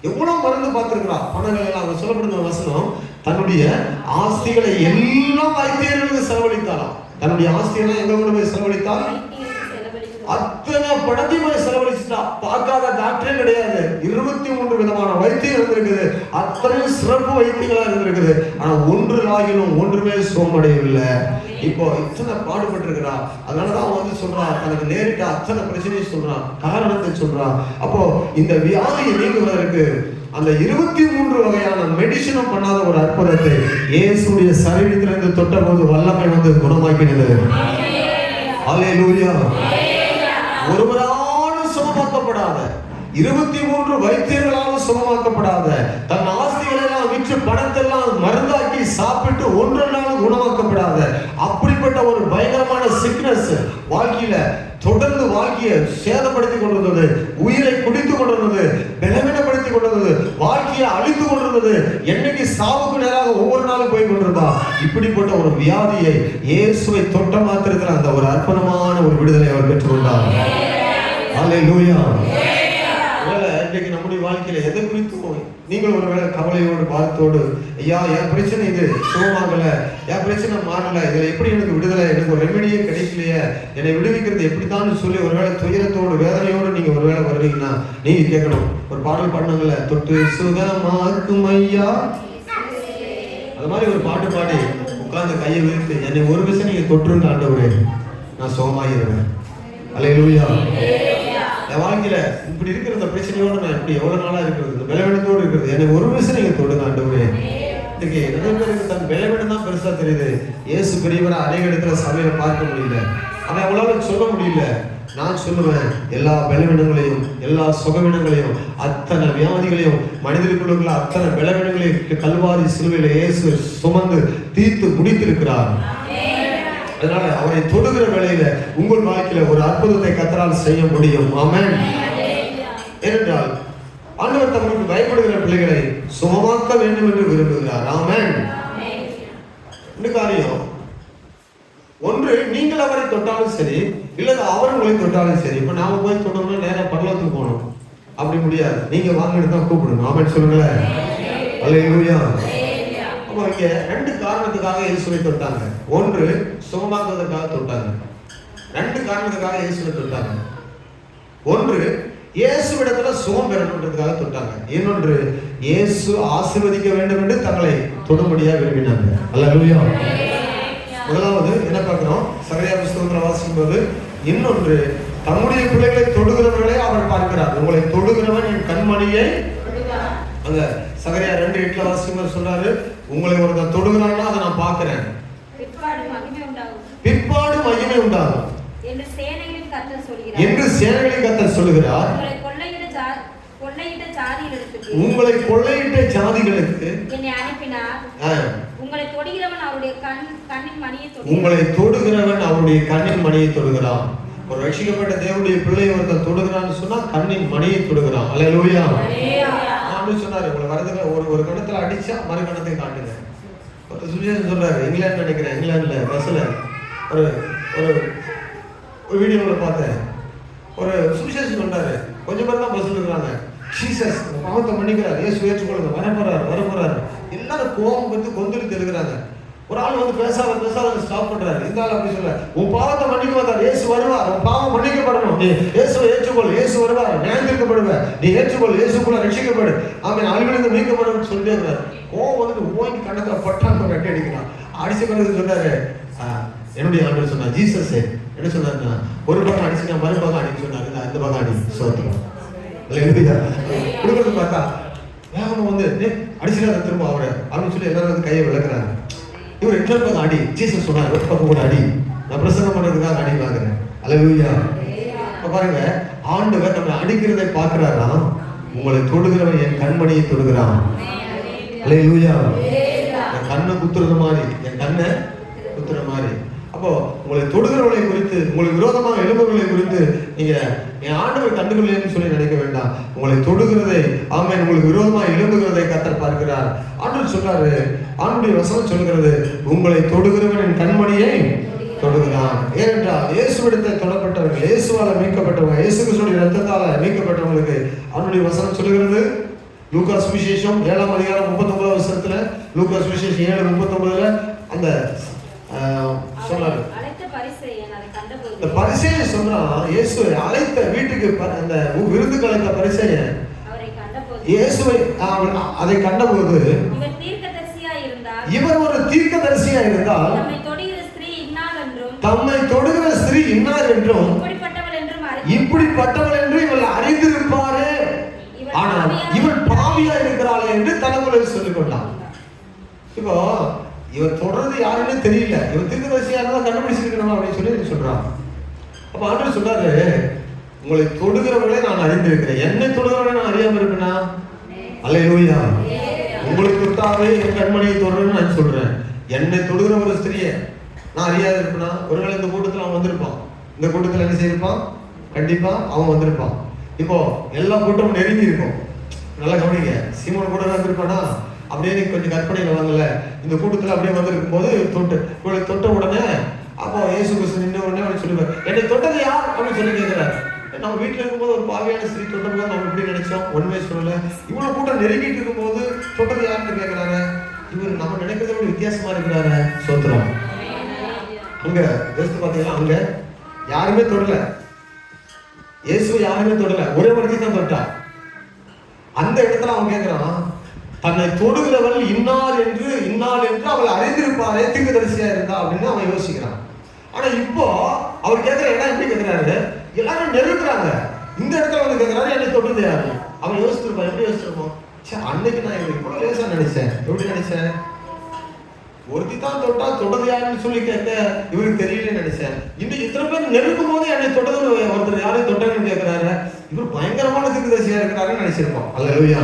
எவ்வளவு மருந்து பார்த்திருக்கிறார். பணங்கள் எல்லாம் அவங்க சொல்லப்படுற வசனம், தன்னுடைய ஆஸ்திகளை எல்லாம் வைத்தியர்களுக்கு செலவழித்தாராம். தன்னுடைய ஆஸ்திகளை எங்க கொண்டு போய் செலவழித்தார்? அத்தனை பணத்தையும் போய் செலவழிச்சுட்டா. பார்க்காத டாக்டரே கிடையாது. 23 விதமான வைத்தியம் இருந்திருக்குது. அத்தனையும் சிறப்பு வைத்தியங்களா இருந்திருக்குது. ஆனா ஒன்றுமே சோமடையவில்லை. இப்போ இத்தனை பாடுபட்டு இருக்கிறா. அதனாலதான் அவன் வந்து சொல்றான், தனக்கு நேரிட்ட அத்தனை பிரச்சனையை சொல்றான், காரணத்தை சொல்றான். அப்போ இந்த வியாதியை நீங்குவதற்கு அந்த 23 வகையான மெடிசனும் பண்ணாத ஒரு அற்புதத்தை இயேசுடைய சரீரத்திலிருந்து தொட்ட போது வல்லமை வந்து குணமாக்கினது. அல்லேலூயா. ஒருவராலும் சுகமாக்கப்படாத, 23 வைத்தியர்களாலும் சுகமாக்கப்படாத, தன் ஆஸ்திகளை எல்லாம் விற்று பணத்தெல்லாம் மருந்தாக்கி சாப்பிட்டு ஒன்றொன்றாலும் குணமாக்கப்படாத அப்படிப்பட்ட ஒரு பயங்கரமான சிக்னஸ் வாழ்க்கையில தொடர்ந்து வாழ்க்கையை சேதப்படுத்தி கொண்டிருந்தது. உயிரை குடித்து கொண்டிருந்தது. பலவீனப்படுத்தி கொண்டிருந்தது. வாழ்க்கையை அழித்து கொண்டிருந்தது. என்னைக்கு சாவுக்கு நேராக ஒவ்வொரு நாளும் போய் கொண்டிருந்தா. இப்படிப்பட்ட ஒரு வியாதியை இயேசுவை தொட்ட மாத்திரத்தில் அந்த ஒரு அற்புதமான ஒரு விடுதலை அவர் பெற்றுக்கொண்டார். அல்லேலூயா. இன்றைக்கு நம்முடைய வாழ்க்கையில எதை குறித்தும் நீங்கள் ஒருவேளை கவலையோடு பாரத்தோடு, ஐயா என் பிரச்சனை இது சுகமாகல, என் பிரச்சனை மாறல, இதுல எப்படி எனக்கு விடுதலை, எனக்கு ஒரு ரெமெடியே கிடைக்கலையே, என்னை விடுவிக்கிறது எப்படித்தான் சொல்லி ஒருவேளை துயரத்தோடு வேதனையோடு நீங்க ஒருவேளை வருவீங்கன்னா நீங்க கேட்கணும். ஒரு பாடல் பாடினாங்கல்ல, தொட்டு சுகமாக்கும் ஐயா, அது மாதிரி ஒரு பாட்டு பாடி உட்கார்ந்து கையை விரித்து என்னை ஒரு விஷயம் நீங்க தொற்றுங்க ஆண்டவரே, நான் சுகமாகிடுவேன். அல்லேலூயா. என் வாழ்க்கையில இப்படி இருக்கிற இந்த பிரச்சனையோட நான் இப்படி எவ்வளவு நாளா இருக்கிறது, இந்த பலவீனத்தோடு இருக்கிறது, என்னை ஒரு விஷயம் நீங்க தொடுங்க ஆண்டவரே. இன்னைக்கு நிறைய பேருக்கு தன் பலவீனம் தான் பெருசா தெரியுது. இயேசு பெரியவரை அநேக இடத்துல சபையில பார்க்க முடியல. ஆனா அவங்களால சொல்ல முடியல. நான் சொல்லுவேன், எல்லா பலவீனங்களையும், எல்லா சுகவீனங்களையும், அத்தனை வியாதிகளையும், மனிதர்களுக்குள்ள அத்தனை பலவீனங்களையும் கல்வாரி சிலுவையில இயேசு சுமந்து தீர்த்து முடித்திருக்கிறார். அதனால அவரை தொடுகிற வேளையில உங்கள் வாழ்க்கையில ஒரு அற்புதத்தை கர்த்தரால் செய்ய முடியும். ஆமென். ஏனென்றால் ஆண்டவர் தமக்கு பயப்படுகிற பிள்ளைகளை சுகமாக்க வேண்டும் என்று விரும்புகிறார். ஆமென். இந்த காரியம் ஒன்று, நீங்கள் அவரை தொட்டாலும் சரி, இல்ல அவர் உங்களை தொட்டாலும் சரி. இப்ப நாம போய் தொட்டோம்னா நேரா பரலோகத்துக்கு போகணும். அப்படி முடியாது. நீங்க வாங்கிட்டு தான் கூப்பிடணும். ஆமென் சொல்லுங்களேன். அல்லேலூயா. அப்போ இங்க 2 காரணத்துக்காக இயேசுவை தொட்டாங்க. ஒன்று, சுகமாக்குவதற்காக தொட்டாங்க. 2 காரணத்துக்காக இயேசுவை தொட்டாங்க. ஒன்று, இயேசுவிடத்துல சுகம் பெறணுன்றதுக்காக தொட்டாங்க. இன்னொன்று, இயேசு ஆசீர்வதிக்க வேண்டும் என்று தங்களை தொடும்படியா விரும்பினாங்க. அல்லேலூயா. முதலாவது என்ன பார்க்கிறோம்? சகரியா புத்தகத்துல வாசிக்கும் போது, இன்னொன்று, தம்முடைய பிள்ளைகளை தொடுகிறவர்களை அவர் பார்க்கிறார். உங்களை தொடுகிறவன் என் கண்மணியை, அங்க சகரியா 2:8 வாசிக்கும் சொல்றாரு, உங்களை ஒருத்தன் தொடுகிறான்னா அதை நான் பார்க்கிறேன், பிற்பாடு மகிமை உண்டாகும் என்று சேனைகளின் கர்த்தர் சொல்லுகிறார். உங்களை கொள்ளையிட்ட ஜாதிகளுக்கு என்னை அனுப்பினார். உங்களை தொடுகிறவன் அவருடைய கண்ணின் மணியை தொடுகிறான். ஒரு ரட்சிக்கப்பட்ட தேவனுடைய பிள்ளை ஒருத்தன் தொடுகிறான்னு சொன்னா கண்ணின் மணியை தொடுகிறான். அல்லேலூயா. சொன்னாரு, உங்களை வரதுல ஒரு கணத்துல அடிச்சா மறு கணத்தை காட்டுங்க. ஒரு சுவிசேஷம் சொல்றாரு, இங்கிலாந்து நினைக்கிறேன், இங்கிலாந்துல பஸ்ல ஒரு ஒரு ஒரு வீடியோவில் பார்த்தேன். ஒரு சுவிசேஷம் சொல்றாரு, கொஞ்சம் பேர் தான் பஸ்ல இருக்கிறாங்க. ஜீசஸ் பாவத்தை மன்னிக்கிறார், இயேசு ஏற்றுக்கொள்ளுங்க, வரப்போறாரு. எல்லாரும் கோபம் வந்து கொந்தளித்து எழுதுறாங்க. ஒரு ஆள் வந்து பேசாத ஸ்டாப் பண்றாரு. இந்த ஆள் அப்படி சொல்ல, உன் பாவத்தை மன்னிக்க வந்தார், இயேசு வருவார், உன் பாவம் மன்னிக்கப்படணும், நீ இயேசுவை ஏற்றுக்கொள், இயேசு வருவார், நியாயத்திற்கப்படுவ, நீ ஏற்றுக்கொள், இயேசுக்குள்ள ரட்சிக்கப்படு, ஆமென், அழிவிலிருந்து மீட்கப்படும் சொல்லிட்டே இருக்கிறார். கோபம் வந்து ஓங்கி கண்ணத்துல பட்டான்னு கட்டி அடிக்கிறான். அடிச்ச பிறகு சொல்றாரு, என்னுடைய ஆண்டவர் சொன்னார், ஜீசஸ் என்ன சொன்னாருன்னா, ஒரு பக்கம் அடிச்சு நான் மறுபக்கம் அடிக்க சொன்னாரு, இந்த பக்கம் அடி சோத்திரம் கொடுக்கறது பார்த்தா வேகமா வந்து அடிச்சுடாத திரும்ப அவரை அப்படின்னு சொல்லி எல்லாரும் வந்து கையை விளக்குறாங்க. இவர் இன்னொரு பக்கம் அடி, ஜீசஸ் சொன்னார் ஒரு பக்கம் கூட அடி, நான் பிரசங்கம் பண்றதுக்காக அடி வாங்குறேன். அல்லேலூயா. பாருங்க, ஆண்டவர் நம்ம அடிக்கிறதை பார்க்கிறாராம். உங்களை தொடுகிறவன் என் கண்மணியை தொடுகிறான். அல்லேலூயா. என் கண்ணை குத்துறது மாதிரி, என் கண்ணை குத்துற மாதிரி. அப்போ உங்களை தொடுகிறவர்களை குறித்து, உங்களுக்கு விரோதமாக எழுபவர்களை குறித்து நீங்க என் ஆண்டவர் கண்டுகொள்ளேன்னு சொல்லி நினைக்க வேண்டாம். உங்களை தொடுகிறதை, ஆமென், உங்களுக்கு விரோதமாக எழும்புகிறதை கர்த்தர் பார்க்கிறார். ஆண்டவர் சொல்றாரு, ஆண்டுடைய வசனம் சொல்கிறது, உங்களை தொடுகிறவன் என் கண்மணியை தொடுகிறான். ஏனென்றால் இயேசுவிடத்தை தொடப்பட்டவர்கள், இயேசுவால மீட்கப்பட்டவங்க, இயேசு கிறிஸ்துவின் ரத்தத்தால மீட்கப்பட்டவங்களுக்கு ஆண்டுடைய வசனம் சொல்கிறது. லூக்கா சுவிசேஷம் 7ஆம் அதிகாரம் 39ஆம் வசனத்துல, லூக்கா சுவிசேஷம் 7:39 அந்த சொன்னாரு. இந்த பரிசேயன் சொன்னான், இயேசு அழைத்த வீட்டுக்கு அந்த விருந்துக்கு அழைத்த பரிசேயன் இயேசுவை அதை கண்டபோது, இவர் ஒரு தீர்க்கதரிசியா இருந்தால் தம்மை தொடுகிற ஸ்திரீ இன்னார் என்றும் இப்படிப்பட்டவள் என்று இவள் அறிந்திருப்பாரே, ஆனால் இவள் பாவியா இருக்கிறாளே என்று தனக்குள்ளே சொல்லிக் கொண்டான். இப்போ இவர் தொடர்றது யாருன்னு தெரியல, இவர் தீர்க்கதரிசியா இருந்தா கண்டுபிடிச்சிருக்கணும் அப்படின்னு சொல்லி சொல்றான். அப்ப ஆண்டவர் சொல்றாரு, உங்களை தொடுகிறவர்களே நான் அறிந்திருக்கிறேன், என்னை தொடுகிறவர்களே நான் அறியாம இருப்பேனா? அல்லேலூயா. உங்களுக்கு தொட்டாவே என் கண்மணியை தொடுறேன்னு நான் சொல்றேன். என்னை தொடுகிற ஒரு ஸ்திரியை நான் அறியாது இருப்பேனா? ஒருவேளை இந்த கூட்டத்தில் அவன் வந்திருப்பான், இந்த கூட்டத்தில் என்ன செய்யிருப்பான்? கண்டிப்பா அவன் வந்திருப்பான். இப்போ எல்லா கூட்டமும் நெருங்கி இருக்கும். நல்லா கவனிங்க, சீமோன் கூட வந்திருப்பானா? அப்படியே நீ கொஞ்சம் கற்பனையில வாங்கல, இந்த கூட்டத்தில் அப்படியே வந்திருக்கும் போது தொட்ட உடனே அப்போ இயேசு கிறிஸ்து நின்று உடனே அவன் சொல்லுவார், என்னை தொட்டது யார் அப்படின்னு சொல்லி கேட்கிறார். நம்ம வீட்டில் இருக்கும்போது ஒரு பாவியான ஸ்திரீ தொட்டபோது நம்ம எப்படி நினைச்சோம்? ஒண்ணுமே சொல்லல. இவ்வளவு கூட்டம் நெருங்கிட்டு இருக்கும்போது தொட்டது யாருன்னு கேட்கிறாரு. இவர் நம்ம நினைக்கிறத விட வித்தியாசமா இருக்கிறாரு. சோத்திரம். அங்க யோசித்து பார்த்தீங்கன்னா, அங்க யாருமே தொடல, இயேசு யாருமே தொடல, ஒரே ஒருத்தி தான் தொட்டா. அந்த இடத்துல அவன் கேட்கிறான், தன்னை தொடுகிறவள் இன்னார் என்று அவள் அறிந்திருப்பாரே, தீர்க்கதரிசியா இருந்தா அப்படின்னு அவன் யோசிக்கிறான். ஆனா இப்போ அவர் கேட்கிற இடம் எப்படி கேட்கிறாரு? எல்லாரும் நெருங்குறாங்க, இந்த இடத்துல வந்து கேட்கிறாரு, என்னை தொடுறது யாரு? அவன் யோசிச்சிருப்பான். எப்படி யோசிச்சிருப்போம்? அன்னைக்கு நான் இவ்வளவு லேசா நினைச்சேன். எப்படி நினைச்சேன்? ஒருத்தி தான் தொட்டா தொடர்ந்து யாருன்னு சொல்லி கேட்க இவருக்கு தெரியலன்னு நினைச்சேன். இன்னைக்கு இத்தனை பேர் நெருக்கும் போது என்னை தொடர்ந்து ஒருத்தர் யாரையும் தொட்டாங்கன்னு கேட்கிறாரு, இவர் பயங்கரமான தீர்க்கதரிசியா இருக்கிறாருன்னு நினைச்சிருப்போம். அல்லேலூயா.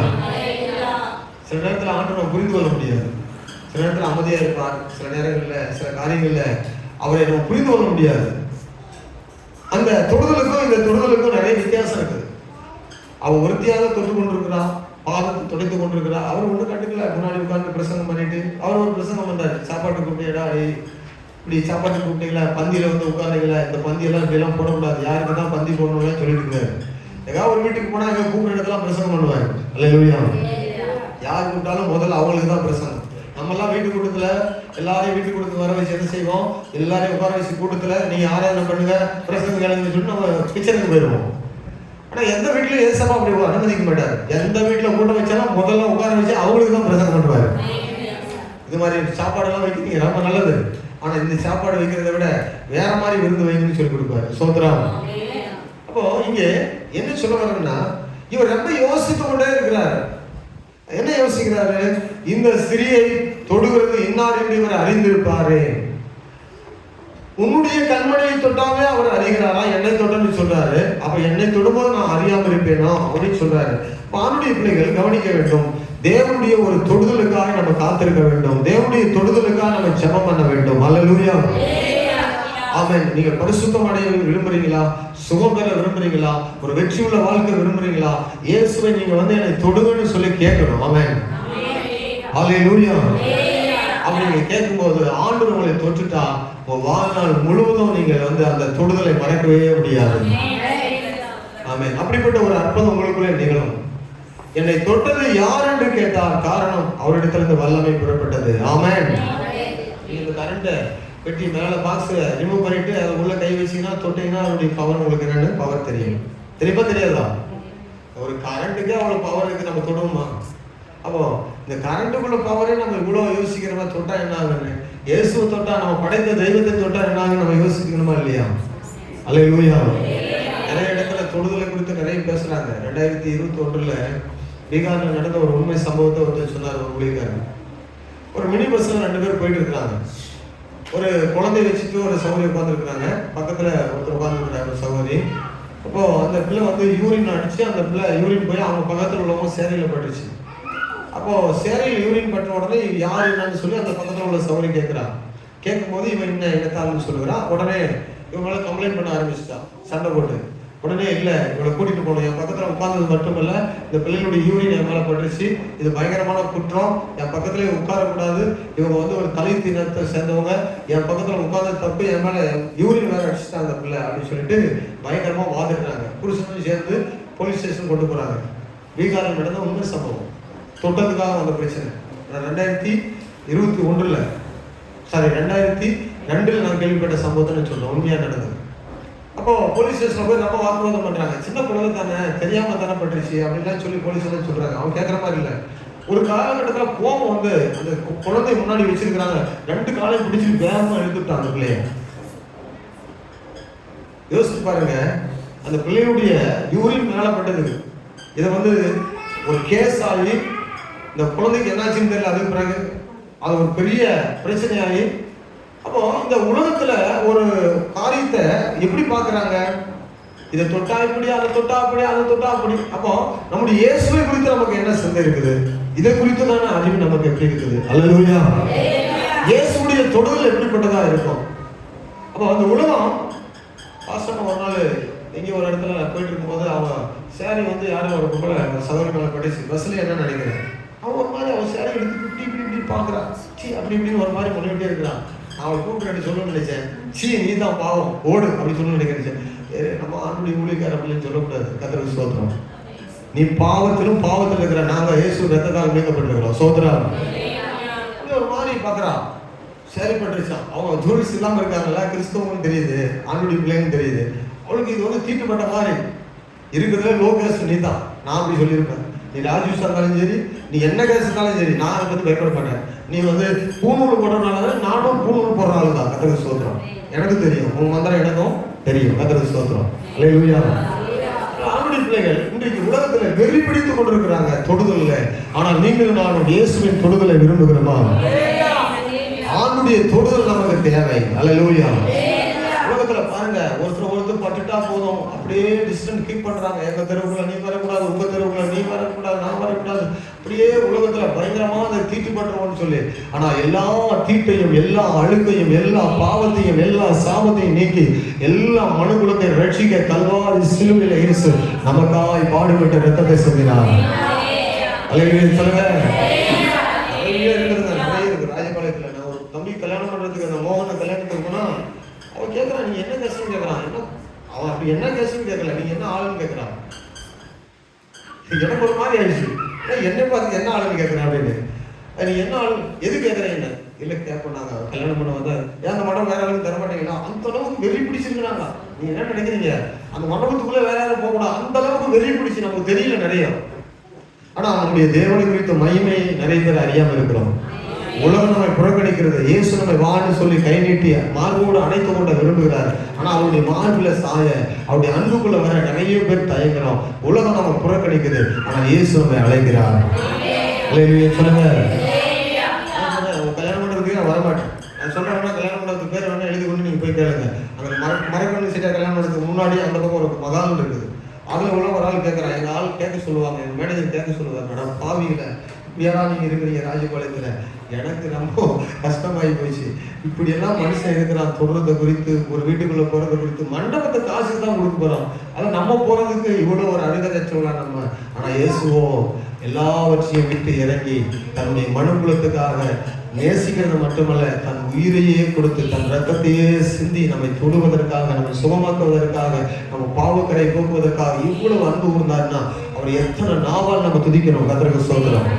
சில நேரத்தில் ஆண்டவரை புரிந்து கொள்ள முடியாது, சில நேரத்தில் அமைதியா இருப்பார், சில நேரங்கள்ல சில காரியங்கள்ல அவரை நம்ம புரிந்து கொள்ள முடியாது. அந்த தொடுதலுக்கும் இந்த தொடுதலுக்கும் நிறைய வித்தியாசம் இருக்குது. அவன் ஒருத்தியாக தொட்டு கொண்டிருக்கிறான், பாதத்தை துடைத்து கொண்டிருக்கிறார். அவர் ஒன்றும் கண்டுக்கல, முன்னாடி உட்கார்ந்து பிரசங்கம் பண்ணிட்டு அவர் ஒரு பிரசங்கம் பண்றாரு. சாப்பாட்டு கூப்பிட்டீங்களா, இப்படி சாப்பாட்டு கூப்பிட்டீங்களா, பந்தியில வந்து உட்கார்ந்தீங்களா, இந்த பந்தியெல்லாம் இப்படி எல்லாம் போடக்கூடாது, யாருக்கு தான் பந்தி போடணும்னு சொல்லிட்டு இருக்காரு. ஏதாவது ஒரு வீட்டுக்கு போனா எங்க கூப்பிட்ட இடத்துல பிரசங்கம் பண்ணுவாரு. அல்லேலூயா. யார் கூப்பிட்டாலும் முதல்ல அவங்களுக்கு தான் பிரசங்கம். நம்ம எல்லாம் வீட்டு கூட்டத்துல எல்லாரையும் வீட்டு கூட்டத்துக்கு வர வச்சு என்ன செய்வோம்? எல்லாரையும் உட்கார வச்சு கூட்டத்துல நீங்க ஆராதனை பண்ணுங்க, பிரசங்கம் கேளுங்கன்னு சொல்லிட்டு நம்ம கிச்சனுக்கு போயிடுவோம். ஆனா எந்த வீட்லயும் ஏசப்பா அப்படி அனுமதிக்க மாட்டாரு. எந்த வீட்டுல கூட்டம் வச்சாலும் முதல்ல உட்கார வச்சு அவங்களுக்கு தான் பிரசங்கம் பண்ணுவாரு. இது மாதிரி சாப்பாடு எல்லாம் வைக்கிறீங்க, ரொம்ப நல்லது. ஆனா இந்த சாப்பாடு வைக்கிறத விட வேற மாதிரி விருந்து வைங்கன்னு சொல்லி கொடுப்பாரு. சோத்ரம். அப்போ இங்க என்ன சொல்ல வரணும்னா, இவர் ரொம்ப யோசித்து கொண்டே இருக்கிறாரு. என்ன யோசிக்கிறாரு? இந்த ஸ்திரியை தொடுகிறது இன்னார் என்று இவர் அறிந்திருப்பாரு. உன்னுடைய கண்மணியை தொட்டாவே அவர் அறிகிறாரா? என்னை தொட்டன்னு சொல்றாரு. அப்ப என்னை தொடும்போது நான் அறியாம இருப்பேனா அப்படின்னு சொல்றாரு. ஆணுடைய பிள்ளைகள் கவனிக்க வேண்டும். தேவனுடைய ஒரு தொடுதலுக்காக நம்ம காத்திருக்க வேண்டும். தேவனுடைய தொடுதலுக்காக நம்ம ஜெபம் பண்ண வேண்டும். அல்லேலூயா. ஆமென். நீங்க பரிசுத்தம் அடைய விரும்புறீங்களா? சுகம் பெற விரும்புறீங்களா? ஒரு வெற்றி உள்ள வாழ்க்கை விரும்புறீங்களா? இயேசுவை நீங்க வந்து என்னை தொடுங்கன்னு சொல்லி கேட்கணும். ஆமென். அல்லேலூயா. அப்படி நீங்க கேட்கும்போது ஆண்டவர் உங்களை தொட்டுட்டா உங்க வாழ்நாள் முழுவதும் நீங்கள் அந்த தொடுதலை மறக்கவே முடியாது. ஆமென். அப்படிப்பட்ட ஒரு அற்புதம் உங்களுக்குள்ளே நிகழும். என்னை தொட்டது யார் என்று கேட்டார், காரணம் அவரிடத்திலிருந்து வல்லமை புறப்பட்டது. ஆமென். இந்த கரண்ட பெட்டி மேல பாக்ஸ் ரிமூவ் பண்ணிட்டு அது உள்ள கை வச்சீங்கன்னா தொட்டீங்கன்னா அவருடைய பவர் உங்களுக்கு என்னன்னு பவர் தெரியும். தெரியுமா தெரியாதா? ஒரு கரண்ட்டுக்கே அவ்வளவு பவர் இருக்கு, நம்ம தொடுவோமா? அப்போ இந்த கரண்ட்டுக்குள்ள பவரே நம்ம இவ்வளவு யோசிக்கிறோமா, தொட்டா என்ன ஆகுன்னு. இயேசுவை தொட்டா, நம்ம படைத்த தெய்வத்தை தொட்டா என்ன ஆகுன்னு நம்ம யோசிக்கணுமா இல்லையா? அல்லேலூயா. நிறைய இடத்துல தொடுதலை குறித்து நிறைய பேசுறாங்க. 2021 பீகார்ல நடந்த ஒரு உண்மை சம்பவத்தை ஒருத்தர் சொன்னார். ஒரு ஊழியக்காரர் ஒரு மினி பஸ்ல 2 பேர் போயிட்டு இருக்காங்க. ஒரு குழந்தை வச்சுட்டு ஒரு சகோதரி உட்காந்துருக்குறாங்க. பக்கத்துல ஒருத்தர் உட்காந்துருக்கிறாங்க, ஒரு சகோதரி. அப்போ அந்த பிள்ளை யூரின் அடிச்சு அந்த பிள்ளை யூரின் போய் அவங்க பக்கத்துல உள்ளவங்க சேரையில பட்டுச்சு. அப்போ சேரையில் யூரின் பட்ட உடனே யார் என்னன்னு சொல்லி அந்த பக்கத்துல உள்ள சகோதரி கேட்கிறான். கேட்கும்போது இவன் என்னத்தான்னு சொல்லுகிறான். உடனே இவங்களால கம்ப்ளைண்ட் பண்ண ஆரம்பிச்சுட்டான், சண்டை போட்டு. உடனே இல்லை, இவளை கூட்டிட்டு போகணும், என் பக்கத்துல உட்கார்ந்தது மட்டும் இல்ல, இந்த பிள்ளைகளுடைய யூரின் என் மேல பட்டுச்சு, இது பயங்கரமான குற்றம், என் பக்கத்துல உட்காரக்கூடாது, இவங்க ஒரு தலை தினத்தை சேர்ந்தவங்க, என் பக்கத்துல உட்கார்ந்த தப்பு, என் மேல யூரின் வேற அடிச்சுட்டாங்க அந்த பிள்ளை அப்படின்னு சொல்லிட்டு பயங்கரமா வாதிடுறாங்க. புருஷனும் சேர்ந்து போலீஸ் ஸ்டேஷன் கொண்டு போறாங்க. பீகாரில் நடந்த உண்மை சம்பவம், தொட்டதுக்காக வந்த பிரச்சனை. 2021 2002 நான் கேள்விப்பட்ட சம்பவத்தை சொல்றேன், உண்மையா நடந்தது. அப்போ போலீஸ் ஸ்டேஷன்ல போய் நம்ம வாக்குவாதம் பண்றாங்க. சின்ன குழந்தை தானே, தெரியாம தானே பட்டுருச்சு அப்படின்லாம் சொல்லி போலீஸ் எல்லாம் சொல்றாங்க. அவங்க கேட்கற மாதிரி இல்லை. ஒரு காலகட்டத்துல கோபம் அந்த குழந்தை முன்னாடி வச்சிருக்கிறாங்க, 2 காலையும் பிடிச்சிட்டு வேகமா எழுந்துட்டான் அந்த பிள்ளைய. யோசிச்சு பாருங்க, அந்த பிள்ளையுடைய யூரின் மேல பட்டது. இதை ஒரு கேஸ் ஆகி இந்த குழந்தைக்கு என்னாச்சுன்னு தெரியல. அதுக்கு பிறகு அது ஒரு பெரிய பிரச்சனையாகி, அப்போ இந்த உலகத்துல ஒரு காரியத்தை எப்படி பாக்குறாங்க, இதை தொட்டா இப்படி, அதை தொட்டா அப்படி, அதை தொட்டா அப்படி. அப்போ நம்முடைய இயேசுவை குறித்து நமக்கு என்ன சிந்தை இருக்குது, இதை குறித்து தானே அறிவு நமக்கு எப்படி இருக்குது. அல்லேலூயா. இயேசுடைய தொடுதல் எப்படிப்பட்டதா இருக்கும். அப்போ அந்த உலகம் பாஸ்டர் ஒரு நாள் எங்கே ஒரு இடத்துல போயிட்டு இருக்கும்போது அவன் சேரி யாரும் ஒரு கும்பல சகோதரி மேல பட்டுச்சு. பஸ்ல என்ன நினைக்கிறேன், அவன் ஒரு மாதிரி அவன் சேரி எடுத்து இப்படி பாக்குறான், சி அப்படி இப்படின்னு ஒரு மாதிரி பண்ணிக்கிட்டே இருக்கிறான். அவளை கூப்பிட்டு சொல்லணும்னு நினைச்சேன், சி நீ தான் பாவம் ஓடு அப்படின்னு சொல்லணும்னு நினைக்கிறேன். நம்ம ஆண்டுடைய ஊழியக்கார அப்படின்னு சொல்லக்கூடாது. கர்த்தருக்கு ஸ்தோத்திரம். நீ பாவத்திலும் பாவத்தில் இருக்கிற நாங்க இயேசு ரத்தத்தால் மீட்கப்பட்டிருக்கிறோம். ஸ்தோத்திரம். ஒரு மாதிரி பாக்குறான், சரி பட்டுருச்சான். அவங்க ஜூரிஸ் இல்லாம இருக்காங்கல்ல, கிறிஸ்தவங்களும் தெரியுது, ஆண்டுடைய பிள்ளைன்னு தெரியுது. அவளுக்கு இது தீட்டுப்பட்ட மாதிரி இருக்கிறதுல லோ கேஸ்ட் நீ தான். நான் அப்படி சொல்லியிருப்பேன், நீ ராஜூஸா இருந்தாலும் சரி, நீ என்ன கேஸ் இருந்தாலும் சரி, நான் அதை பத்தி பயப்பட மாட்டேன். நீ பூநூல் போடுறதுனால நானும் பூநூல் போடுற ஆளு தான். கர்த்தருக்கு ஸ்தோத்திரம். எனக்கு தெரியும், உங்க மந்திரம் எனக்கும் தெரியும். கர்த்தருக்கு ஸ்தோத்திரம். அல்லேலூயா. ஆண்டுடைய பிள்ளைகள் இன்றைக்கு உலகத்துல வெறி பிடித்துக் கொண்டிருக்கிறாங்க தொடுதல்ல. ஆனால் நீங்கள் நானும் இயேசுவின் தொடுதலை விரும்புகிறோமா? ஆண்டுடைய தொடுதல் நமக்கு தேவை. அல்லேலூயா. உலகத்துல பாருங்க, ஒருத்தர் பட்டுட்டா போதும், அப்படியே டிஸ்டன்ஸ் கீப் பண்றாங்க. எங்க தெருவுக்குள்ள நீ வரக்கூடாது, உங்க தெருவுக்குள்ள நீ வரக்கூடாது, நான் வரக்கூடாது. அப்படியே உலகத்துல பயங்கரமா அதை தீட்டு பண்றோம்னு சொல்லி. ஆனா எல்லா தீட்டையும், எல்லா அழுக்கையும், எல்லா பாவத்தையும், எல்லா சாபத்தையும் நீக்கி எல்லா மனுக்குலத்தை ரட்சிக்க கல்வாரி சிலுவையில இயேசு நமக்காய் பாடுபட்ட ரத்தத்தை சிந்தினார். அல்லேலூயா சொல்லுங்க. நிறைய இருக்கு ராஜபாளையத்துல. நான் ஒரு தம்பி கல்யாணம் பண்றதுக்கு, அந்த மோகன கல்யாணத்துக்கு போனா அவன் கேட்கறான், நீ என்ன கேஸ்ன்னு கேட்கறான். அவன் அப்படி என்ன கேஸ்ன்னு கேட்கல, நீங்க என்ன ஆளுன்னு கேட்கறான். எனக்கு ஒரு மாதிரி ஆயிடுச்சு, என்ன பார்த்து என்ன ஆளுன்னு கேட்கறான் அப்படின்னு. நீ என்ன ஆளு, எது கேட்கறேன் என்ன இல்ல கேட்போம், நாங்க கல்யாணம் பண்ண வந்தா ஏன் அந்த மடம் வேற ஆளுக்கு தர மாட்டீங்களா? அந்த அளவுக்கு வெறி பிடிச்சிருக்கிறாங்க. நீங்க என்ன நினைக்கிறீங்க, அந்த மண்டபத்துக்குள்ள வேற யாரும் போக கூடாது, அந்த அளவுக்கு வெறி பிடிச்சு. நமக்கு தெரியல நிறைய. ஆனா நம்முடைய தேவனை குறித்த மகிமை நிறைய பேர் அறியாம இருக்கிறோம். உலகம் நம்மை புறக்கணிக்கிறது. இயேசு நம்மை வான்னு சொல்லி கை நீட்டி மார்போடு அணைத்து கொண்ட விரும்புகிறார். ஆனா அவருடைய மார்பில சாய, அவருடைய அன்புக்குள்ள வர நிறைய பேர் தயங்குறோம். உலகம் நம்ம புறக்கணிக்குது, ஆனா இயேசு நம்மை அழைக்கிறார். சொல்லுங்க. கல்யாணம் பண்றதுக்கு நான் வரமாட்டேன். நான் சொல்றேன், கல்யாணம் பண்றதுக்கு பேர் வேணா எழுதி கொண்டு நீங்க போய் கேளுங்க. அங்க மரக்கண்ணு சீட்டா கல்யாணம் பண்றதுக்கு முன்னாடி அந்த பக்கம் ஒரு மகால் இருக்குது. அதுல உள்ள ஒரு ஆள் கேட்கறான். எங்க ஆள் கேட்க சொல்லுவாங்க, எங்க மேனேஜர் கேட்க சொல்லுவாங்க, மேடம் பாவியில இப்படியா நீங்க இருக்கிறீங்க ராஜபாளையத்துல, எனக்கு ரொம்ப கஷ்டமாயி போச்சு. இப்படி எல்லாம் மனுஷன் இருக்கிறான். தொடுறதை குறித்து, ஒரு வீட்டுக்குள்ள போறதை குறித்து, மண்டபத்தை காசு தான் கொடுக்க போறோம். அதை நம்ம போறதுக்கு இவ்வளவு ஒரு அழுகச்சோலாம் நம்ம. ஆனா இயேசுவோ எல்லாவற்றையும் விட்டு இறங்கி தன்னுடைய மனுக்குலத்துக்காக நேசிக்கிறது மட்டுமல்ல, தன் உயிரையே கொடுத்து தன் ரத்தத்தையே சிந்தி நம்மை தொடுவதற்காக, நம்மை சுகமாக்குவதற்காக, நம்ம பாவக்கரை போக்குவதற்காக இவ்வளவு அன்பு கூர்ந்தார்னா அவர் எத்தனை நாவால் நம்ம துதிக்கணும். கர்த்தருக்கு ஸ்தோத்திரம்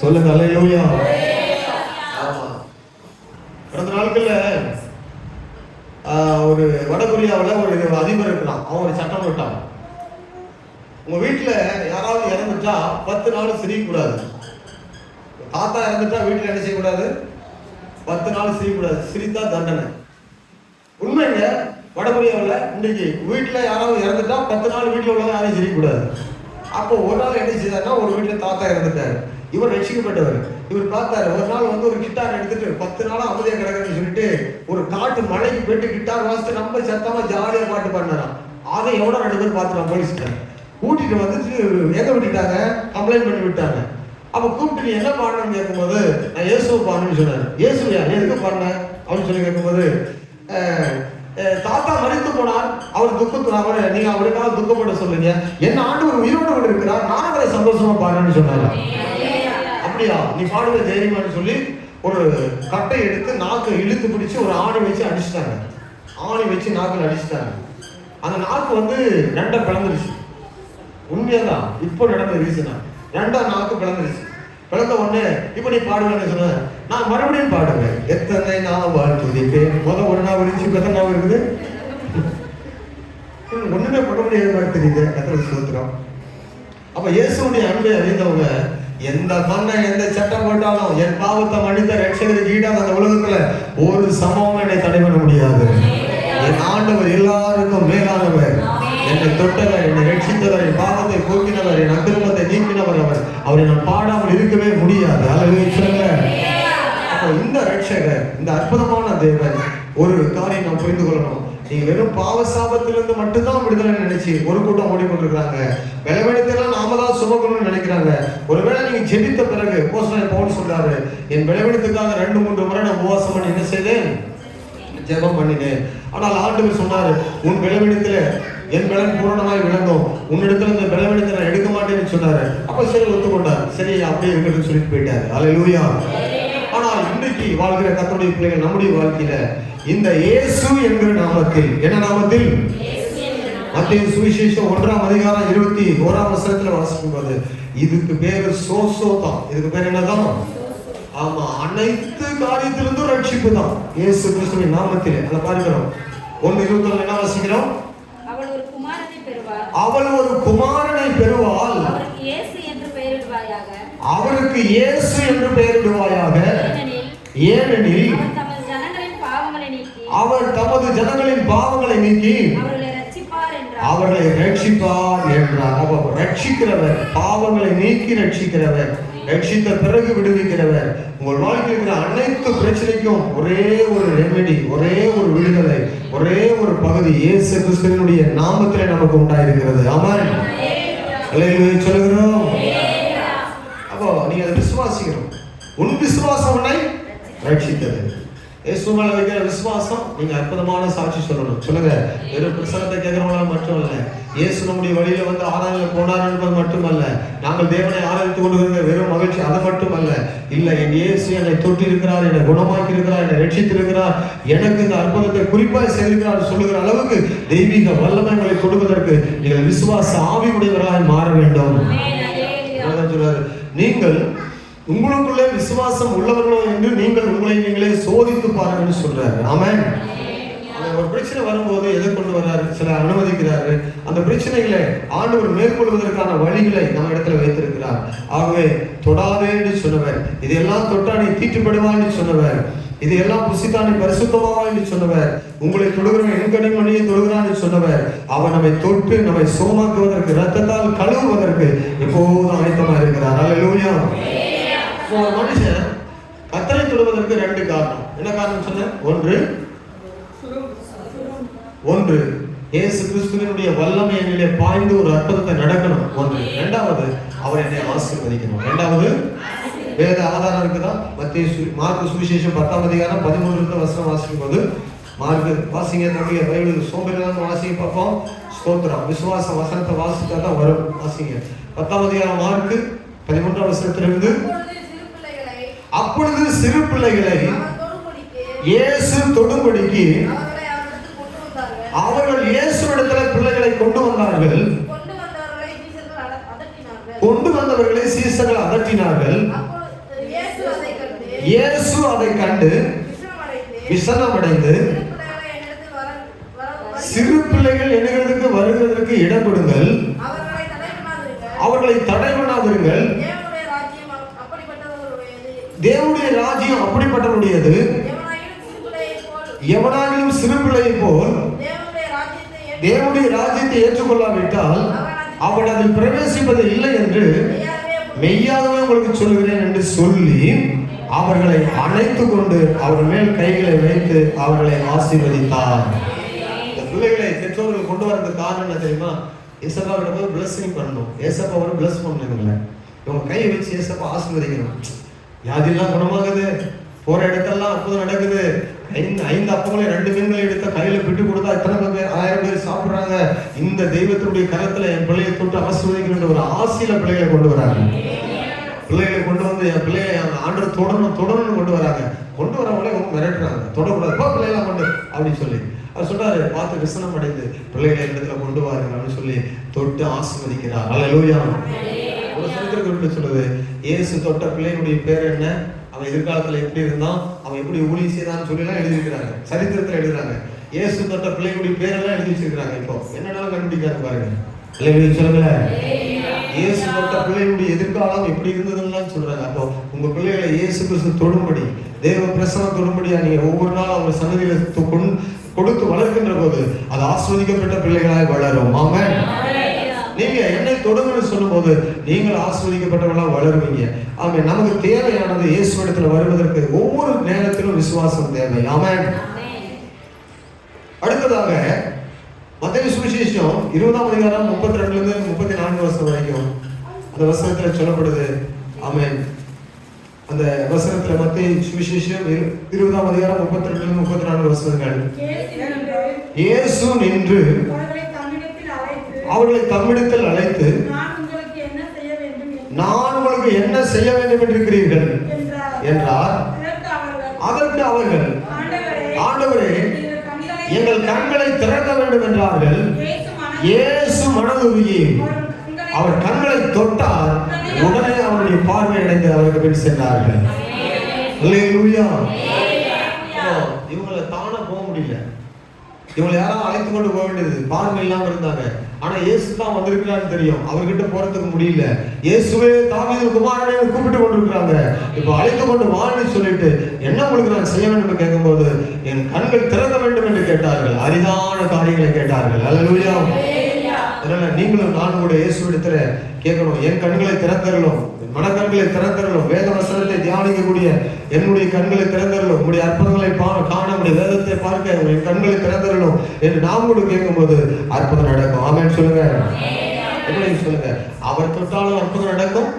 சொல்லுங்க. அல்லேலூயா. ஆமா, கடந்த நாட்கள்ல ஒரு வடகொரியாவில் ஒரு அதிபர் இருக்கிறான். அவன் ஒரு சட்டம் போட்டான், உங்க வீட்டுல யாராவது இறந்துட்டா 10 நாள் சிரிக்கக்கூடாது. தாத்தா இறந்துட்டா வீட்டுல என்ன செய்யக்கூடாது? 10 நாள் சிரிக்கக்கூடாது. சிரித்தா தண்டனை. உண்மைங்க, வடகொரியாவில் இன்னைக்கு வீட்டுல யாராவது இறந்துட்டா 10 நாள் வீட்டுல உள்ளவங்க யாரையும் சிரிக்கக்கூடாது. அப்போ ஒரு நாள் என்ன செய்தாருன்னா, ஒரு வீட்டுல தாத்தா இறந்துட்டாரு. இவர் ரட்சிக்கப்பட்டவர். இவர் பார்த்தாரு, ஒரு நாள் வந்து ஒரு கிட்டார் எடுத்துட்டு 10 நாளா அமைதியா கிடக்குன்னு சொல்லிட்டு ஒரு காட்டு மலைக்கு போயிட்டு கிட்டார் வாசித்து ரொம்ப சத்தமா ஜாலியா பாட்டு பாடினாராம். அதை எவ்வளோ 2 பேர் பார்த்துட்டான். போலீஸ்கிட்ட கூட்டிட்டு வந்துட்டு எங்க விட்டுட்டாங்க, கம்ப்ளைண்ட் பண்ணி விட்டாங்க. அப்ப கூப்பிட்டு நீ என்ன பாடணும்னு கேட்கும்போது, நான் இயேசுவை பாடணும்னு சொன்னாரு. இயேசுயா நீ எதுக்கு பாடின அப்படின்னு சொல்லி கேட்கும்போது, தாத்தா மரித்து போனார், அவர் துக்கத்துனால நீங்க அவருக்காக துக்கப்பட சொல்லுங்க, என்ன ஆண்டவர் உயிரோடு இருக்கிறார், நான் அவரை சந்தோஷமா பாடுறேன்னு சொன்னாரா. அப்படியா, நீ பாடுவ தைரியமானு சொல்லி ஒரு கட்டை எடுத்து நாக்கை இழுத்து பிடிச்சு ஒரு ஆணி வச்சு அடிச்சுட்டாங்க. ஆணி வச்சு நாக்கில் அடிச்சுட்டாங்க. அந்த நாக்கு வந்து 2 பிளந்துருச்சு. உண்மையாதான் இப்போ நடந்த ரீசனா 2 நாக்கு பிளந்துருச்சு. பிளந்த உடனே இப்ப நீ பாடுவேன்னு சொன்ன, நான் மறுபடியும் பாடுவேன். எத்தனை நான் வாழ்த்துதிப்பேன். ஒரு நாள் இருந்துச்சு, எத்தனை நாள் இருக்குது? ஒண்ணுமே பண்ண முடியாத மாதிரி தெரியுது. கர்த்தருக்கு ஸ்தோத்திரம். அப்ப இயேசுடைய அன்பை அறிந்தவங்க எந்த மண்ணை எந்த சட்டம் போட்டாலும் என் பாவத்தை மன்னித்த ரட்சகருக்கு ஈடாக அந்த உலகத்துல ஒரு சமமும் என்னை தடை பண்ண முடியாது. என் ஆண்டவர் எல்லாருக்கும் மேலானவர். என்னை தொட்டவர், என்னை ரட்சித்தவர், என் பாவத்தை போக்கினவர், என் அக்கிரமத்தை நீக்கினவர் அவர். அவரை நான் பாடாமல் இருக்கவே முடியாது. அல்லேலூயா. அப்போ இந்த ரட்சகர், இந்த அற்புதமான தேவன், ஒரு காரியம் நாம் புரிந்து கொள்ளணும். நீங்க வெறும் பாவ சாபத்திலிருந்து மட்டும்தான் விடுதலை நினைச்சு ஒரு கூட்டம் ஓடிக்கொண்டிருக்கிறாங்க. பலவீனத்தையெல்லாம் நாம தான் சுமக்கணும்னு நினைக்கிறாங்க. ஒருவேளை நீங்க ஜெபித்த பிறகு பவுல் சொல்றாரு, என் பலவீனத்துக்காக 2-3 முறை நான் உபவாசம் பண்ணி என்ன செய்தேன், ஜெபம் பண்ணினேன். ஆனால் ஆண்டவர் சொன்னாரு, உன் பலவீனத்துல என் பலன் பூரணமாய் விளங்கும், உன்னிடத்துல இந்த பலவீனத்தை நான் எடுக்க மாட்டேன்னு சொன்னாரு. அப்ப சரி ஒத்துக்கொண்டார். சரி அப்படியே இருக்கட்டும் சொல்லிட்டு போயிட்டாரு. அல்லேலூயா. ஆனால் இன்றைக்கு வாழ்கிற கர்த்தருடைய பிள்ளைகள், நம்முடைய வாழ்க்கையில இந்த இயேசு என்கிற நாமத்தில், என்ன நாமத்தில்? மத்தேயு சுவிசேஷம் 1ஆம் அதிகாரம் 21ஆம் வசனத்துல வாசிக்கும்போது இதுக்கு பேரு சோசோ தான். இதுக்கு பேர் என்னதான்? ஆமா, அனைத்து காரியத்திலிருந்தும் ரட்சிப்பு தான் இயேசு கிறிஸ்துவின் நாமத்தில். அதை பார்க்கிறோம். 1:21 என்ன வாசிக்கிறோம்? அவள் ஒரு குமாரனை பெறுவாள், அவருக்கு இயேசு என்று பெயரிடுவாயாக. ஏனெனில் அவர் தமது ஜனங்களின் பாவங்களை நீக்கி அவர்களை ரட்சிப்பார் என்றார். அவர் ரட்சிக்கிறவர், பாவங்களை நீக்கி ரட்சிக்கிறவர், ரட்சித்த பிறகு விடுவிக்கிறவர். உங்கள் வாழ்க்கையில் இருக்கிற அனைத்து பிரச்சனைக்கும் ஒரே ஒரு ரெமெடி, ஒரே ஒரு விடுதலை, ஒரே ஒரு பகுதி இயேசு கிறிஸ்துவினுடைய நாமத்திலே நமக்கு உண்டாயிருக்கிறது. ஆமென். அல்லேலூயா சொல்லுகிறோம். அப்போ நீங்க அதை விசுவாசிக்கணும். உன் விசுவாசம் உன்னை ரட்சித்தது. இயேசு மேல வைக்கிற விசுவாசம், நீங்க அற்புதமான சாட்சி சொல்லணும். சொல்லுங்க, வெறும் பிரசனத்தை கேட்கிறவங்களா மட்டும் அல்ல, இயேசு நம்முடைய வழியில வந்து ஆராதனை போனார் என்பது மட்டுமல்ல, நாங்கள் தேவனை ஆராதித்துக் கொண்டிருக்கிற வெறும் மகிழ்ச்சி அது மட்டுமல்ல. இல்ல, என் இயேசு என்னை தொட்டி இருக்கிறார், என்னை குணமாக்கி இருக்கிறார், என்னை ரட்சித்திருக்கிறார், எனக்கு இந்த அற்புதத்தை குறிப்பாக செய்திருக்கிறார் சொல்லுகிற அளவுக்கு தெய்வீக வல்லமைகளை கொடுப்பதற்கு நீங்கள் விசுவாச ஆவி உடையவர்களாய் மாற வேண்டும். நீங்கள் உங்களுக்குள்ளே விசுவாசம் உள்ளவர்களோ என்று நீங்கள் உங்களை நீங்களே சோதித்து பாருங்கன்னு சொல்றாரு. ஆமென். ஒரு பிரச்சனை வரும்போது எதை கொண்டு வர்றாரு? சில அனுமதிக்கிறாரு. அந்த பிரச்சனைகளை ஆண்டவர் மேற்கொள்வதற்கான வழிகளை நம்ம இடத்துல வைத்திருக்கிறார். ஆகவே தொடாதேன்னு சொன்னவர், இதையெல்லாம் தொட்டா நீ தீட்டுப்படுவான்னு சொன்னவர், இதையெல்லாம் புசித்தானே பரிசுத்தமாவான்னு சொன்னவர், உங்களை தொடுகிறவன் என் கனிமணியை தொடுகிறான்னு சொன்னவர், அவன் நம்மை தொட்டு நம்மை சோமாக்குவதற்கு, ரத்தத்தால் கழுவுவதற்கு எப்போதும் ஆயத்தமா இருக்கிறார். அல்லேலூயா. ஒரு மனுஷன் கர்த்தரை தொடுவதற்கு 2 காரணம். என்ன காரணம் சொன்ன? ஒன்று இயேசு கிறிஸ்துவினுடைய வல்லமை என்னிலே பாய்ந்து ஒரு அற்புதத்தை நடக்கணும். ஒன்று. 2வது அவர் என்னை ஆசீர்வதிக்கணும். 2வது வேத ஆதாரம் இருக்குதா? மார்க்கு சுவிசேஷம் 10ஆம் அதிகாரம் 13 வசனம் வாசிக்கும் போது, மார்க்கு வாசிங்க, நம்முடைய பைபிள் சோம்பேறிதான் வாசிங்க பார்ப்போம். ஸ்தோத்திரம். விசுவாச வசனத்தை வாசித்தா தான் வரும். வாசிங்க 10ஆம் அதிகாரம் மார்க்கு 13ஆம் வசனத்திலிருந்து. அப்பொழுது சிறு பிள்ளைகளை இயேசு தொடும்படிக்கு அவர்கள் இயேசுவிடத்துல பிள்ளைகளை கொண்டு வந்தார்கள். கொண்டு வந்தவர்களை சீசர்கள் அதட்டினார்கள். இயேசு அதை கண்டு விசனமடைந்து, சிறு பிள்ளைகள் என்கிறதுக்கு வருகிறதற்கு இடம் கொடுங்கள், அவர்களை தடை பண்ணாதிருங்கள், தேவனுடைய ராஜ்யம் அப்படிப்பட்டவருடையது, எவனாகிலும் சிறு பிள்ளையை போல் தேவனுடைய ராஜ்யத்தை ஏற்றுக்கொள்ளாவிட்டால் அவன் அதில் பிரவேசிப்பது இல்லை என்று மெய்யாகவே உங்களுக்கு சொல்கிறேன் என்று சொல்லி அவர்களை அணைத்துக் கொண்டு அவர் மேல் கைகளை வைத்து அவர்களை ஆசீர்வதித்தார். இந்த பிள்ளைகளை பெற்றோர்கள் கொண்டு வரதுக்கு காரணம் என்ன தெரியுமா? ஏசப்பா போய் பிளஸிங் பண்ணணும். ஏசப்பா ஒரு பிளஸ் பண்ணல, இவங்க கையை வச்சு ஏசப்பா ஆசீர்வதிக்கணும். வியாதியெல்லாம் குணமாகுது, போற இடத்தெல்லாம் அற்புதம் நடக்குது. 5 அப்பங்களை 2 மீன்களை எடுத்த கையில விட்டு கொடுத்தா இத்தனை பேர் 1000 பேர் சாப்பிடுறாங்க. இந்த தெய்வத்தினுடைய கரத்துல என் பிள்ளையை தொட்டு ஆசீர்வதிக்கின்ற ஒரு ஆசையில பிள்ளைகளை கொண்டு வராங்க. பிள்ளைகளை கொண்டு வந்து என் பிள்ளையை ஆண்டவர் தொடரணும்னு கொண்டு வராங்க. கொண்டு வரவங்களே அவங்க மிரட்டுறாங்க, தொடக்கூடாது, பிள்ளைலாம் கொண்டு அப்படின்னு சொல்லி அவர் சொல்றாரு. பார்த்து விசனம் அடைந்து பிள்ளைகளை இடத்துல கொண்டு வாருங்க அப்படின்னு சொல்லி தொட்டு ஆசீர்வதிக்கிறார். அல்லேலூயா. ஒரு சரித்திரத்தை சொல்லுது, இயேசு தொட்ட பிள்ளையினுடைய பேர் என்ன, அவன் எதிர்காலத்துல எப்படி இருந்தான், அவன் எப்படி ஊழியம் செய்தான்னு சொல்லி எல்லாம் எழுதியிருக்கிறாங்க. சரித்திரத்துல எழுதுறாங்க. இயேசு தொட்ட பிள்ளைகளுடைய பேரெல்லாம் எழுதி வச்சிருக்கிறாங்க. இப்போ என்னன்னாலும் கண்டுபிடிக்காது பாருங்க. அல்லேலூயா சொல்லுங்க. இயேசு தொட்ட பிள்ளைகளுடைய எதிர்காலம் எப்படி இருந்ததுன்னு சொல்றாங்க. அப்போ உங்க பிள்ளைகளை இயேசு கிறிஸ்து தொடும்படி, தேவ பிரசன்னம் தொடும்படியா நீங்க ஒவ்வொரு நாளும் அவங்க சன்னதியில கொடுத்து வளர்க்கின்ற போது அது ஆஸ்வதிக்கப்பட்ட பிள்ளைகளாய் வளரும். ஆமென். நீங்க என்னை தொடுங்கன்னு சொல்லும் போது நீங்கள் ஆஸ்வதிக்கப்பட்டவர்களா வளருவீங்க. ஆமென். நமக்கு தேவையானது இயேசுவிடத்தில் வருவதற்கு ஒவ்வொரு நேரத்திலும் விசுவாசம் தேவை. ஆமென். அடுத்ததாக மத்தேயு சுவிசேஷம் 20ஆம் அதிகாரம் 32 இருந்து 34 வசனம் வரைக்கும் அந்த வசனத்துல சொல்லப்படுது. ஆமென். அந்த வசனத்துல மத்தேயு சுவிசேஷம் 20ஆம் அதிகாரம் 32 இருந்து 34 வசனங்கள். இயேசு நின்று அவர்களை தம்மிடத்தில் அழைத்து, நான் உங்களுக்கு என்ன செய்ய வேண்டும் என்று இருக்கிறீர்கள் என்றார். அதற்கு அவர்கள், ஆண்டவரே எங்கள் கண்களை திறக்க வேண்டும் என்றார்கள். இயேசு மனதுருகி அவர் கண்களை தொட்டார். உடனே அவருடைய பார்வை அடைந்து அவருக்கு பின் சென்றார்கள். அல்லேலூயா. இவங்களை தானா போக முடியல, இவங்களை யாராவது அழைத்து கொண்டு போக வேண்டியது, பார்வை இல்லாம இருந்தாங்க. ஆனா இயேசு தான் வந்திருக்கிறான்னு தெரியும், அவர்கிட்ட போறதுக்கு முடியல. இயேசுவே தாவீது குமாரனே கூப்பிட்டு கொண்டிருக்கிறாங்க. இப்ப அழைத்து கொண்டு வான்னு சொல்லிட்டு என்ன உங்களுக்கு நான் செய்ய வேண்டும் என்று கேட்கும்போது என் கண்கள் திறக்க வேண்டும் என்று கேட்டார்கள். அரிதான காரியங்களை கேட்டார்கள். அல்லேலூயா. அதனால நீங்களும் நானும் கூட இயேசுவிடத்துல கேட்கணும், என் கண்களை திறந்தரலும், மனக்கண்களை திறந்தரலும், வேத வசனத்தை தியானிக்கக்கூடிய என்னுடைய கண்களை திறந்தரலும், உங்களுடைய அற்புதங்களை காண, உடைய வேதத்தை பார்க்க என் கண்களை திறந்தரலும் என்று நாம் கூட கேட்கும்போது அற்புதம் நடக்கும். ஆமென் சொல்லுங்க. எப்படி சொல்லுங்க? அவர் தொட்டாலும் அற்புதம் நடக்கும்,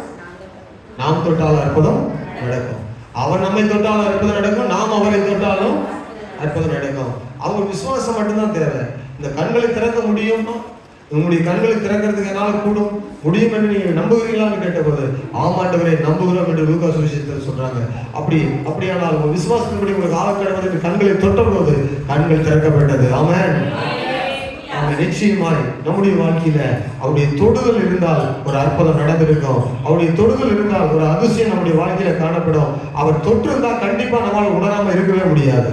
நாம் தொட்டாலும் அற்புதம் நடக்கும். அவர் நம்மை தொட்டாலும் அற்புதம் நடக்கும், நாம் அவரை தொட்டாலும் அற்புதம் நடக்கும். அவங்க விசுவாசம் மட்டும்தான் தேவை. இந்த கண்களை திறக்க முடியும்னா, உங்களுடைய கண்களை திறக்கிறதுக்கு என்னால கூடும் முடியும் என்று நீங்க நம்புகிறீங்களான்னு கேட்டபோது ஆமாண்டவரை நம்புகிறோம் என்று லூக்கா சுவிசேஷத்தில் சொல்றாங்க. அப்படியானால் உங்க விசுவாசத்தின்படி உங்களுக்கு ஆகக்கடவதற்கு கண்களை தொட்ட போது கண்கள் திறக்கப்பட்டது. ஆமென். நிச்சயமாய் நம்முடைய வாழ்க்கையில அவருடைய தொடுதல் இருந்தால் ஒரு அற்புதம் நடந்திருக்கும். அவருடைய தொடுதல் இருந்தால் ஒரு அதிசயம் நம்முடைய வாழ்க்கையில காணப்படும். அவர் தொற்று இருந்தால் கண்டிப்பா நம்மளால உணராம இருக்கவே முடியாது.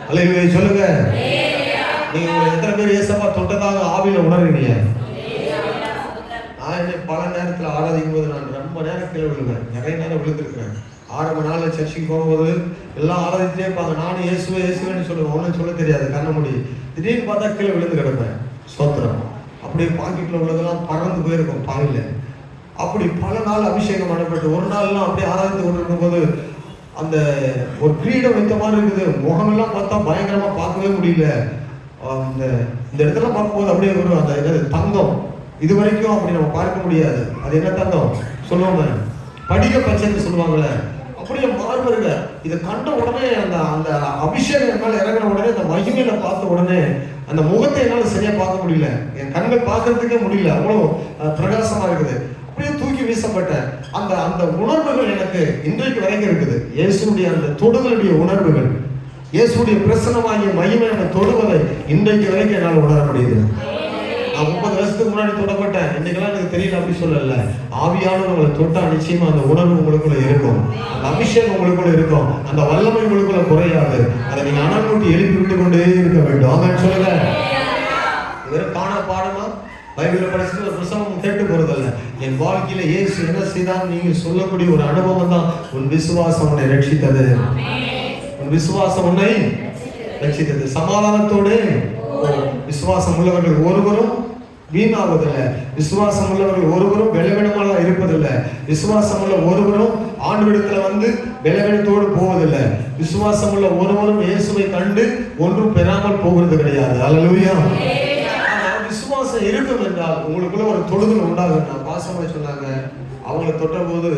அல்லேலூயா சொல்லுங்க. நீங்க எத்தனை பேர் இயேசுவா தொட்டதாக ஆவியில உணர்றீங்க? நான் என்ன பல நேரத்துல ஆராதிக்கும் போது நான் ரொம்ப நேரம் கீழே விழுவேன், நிறைய நேரம் விழுந்திருக்கிறேன். ஆரம்ப நாள்ல சர்ச்சுக்கு போகும்போது எல்லாம் ஆராதிச்சுட்டே இருப்பாங்க, நானும் இயேசுவே இயேசுவேன்னு சொல்லுவேன், ஒன்றும் சொல்ல தெரியாது, கண்ண முடி. திடீர்னு பார்த்தா கீழே விழுந்து கிடப்பேன். ஸ்தோத்திரம். அப்படியே பாக்கெட்ல உள்ளதெல்லாம் பறந்து போயிருக்கும் பாவில. அப்படி பல நாள் அபிஷேகம் பண்ணப்பட்டு ஒரு நாள்லாம் அப்படியே ஆராதித்து கொண்டு இருக்கும் போது அந்த ஒரு கிரீடம் வைத்த மாதிரி இருக்குது. முகமெல்லாம் பார்த்தா பயங்கரமா பார்க்கவே முடியல. இந்த இடத்துல பார்க்கும்போது அப்படியே வரும் அந்த தங்கம். இது வரைக்கும் அப்படி நம்ம பார்க்க முடியாது. அது என்ன தங்கம் சொல்லுவாங்க, படிக பச்சைன்னு சொல்லுவாங்கல்ல, அப்படியே மாறுபருங்க. இதை கண்ட உடனே அந்த அந்த அபிஷேகம் என்னால் இறங்கின உடனே அந்த மகிமையில பார்த்த உடனே அந்த முகத்தை என்னால் சரியா பார்க்க முடியல. என் கண்கள் பார்க்கறதுக்கே முடியல, அவ்வளோ பிரகாசமா இருக்குது. அப்படியே தூக்கி வீசப்பட்ட அந்த அந்த உணர்வுகள் எனக்கு இன்றைக்கு வரைக்கும் இருக்குது. இயேசுடைய அந்த தொடுதலுடைய உணர்வுகள், இயேசுடைய பிரசன்னமாகிய மகிமையான தொடுவதை இன்றைக்கு வரைக்கும் என்னால் உணர முடியுது. நான் 30 வருஷத்துக்கு முன்னாடி தொடப்பட்டேன், இன்னைக்கெல்லாம் எனக்கு தெரியல அப்படி சொல்லல. ஆவியானவர் உங்களை தொட்டா நிச்சயமா அந்த உணர்வு உங்களுக்குள்ள இருக்கும், அந்த அபிஷேகம் உங்களுக்குள்ள இருக்கும், அந்த வல்லமை உங்களுக்குள்ள குறையாது. அதை நீங்க அனல் மூட்டி எழுப்பி விட்டு கொண்டே இருக்க வேண்டும். ஆமென் சொல்லுங்க. இது காண பாடமா பைபிளை படிச்சுட்டு ஒரு பிரசங்கம் கேட்டு போறதில்ல. என் வாழ்க்கையில இயேசு என்ன செய்தான்னு நீங்க சொல்லக்கூடிய ஒரு அனுபவம் தான் உன் விசுவாசம் உன்னை ரட்சித்தது. உன் விசுவாசம் உன்னை ரட்சித்தது. சமாதானத்தோடு விசுவாசம் உள்ளவர்கள் ஒருவரும் வீணாவதில்லை. விசுவாசம் உள்ளவர்கள் ஒருவரும் பலவீனமாக இருப்பதில்லை. விசுவாசம் உள்ள ஒருவரும் ஆண்டவரிடத்துல வந்து பலவீனத்தோடு போவதில்லை. விசுவாசம் உள்ள ஒருவரும் இயேசுவை கண்டு ஒன்றும் பெறாமல் போகிறது கிடையாது. அல்லேலூயா. விசுவாசம் இருக்கும் என்றால் உங்களுக்குள்ள ஒரு தொடுதல் உண்டாகும். நான் பாசமா சொன்னாங்க, அவங்களை தொட்ட போது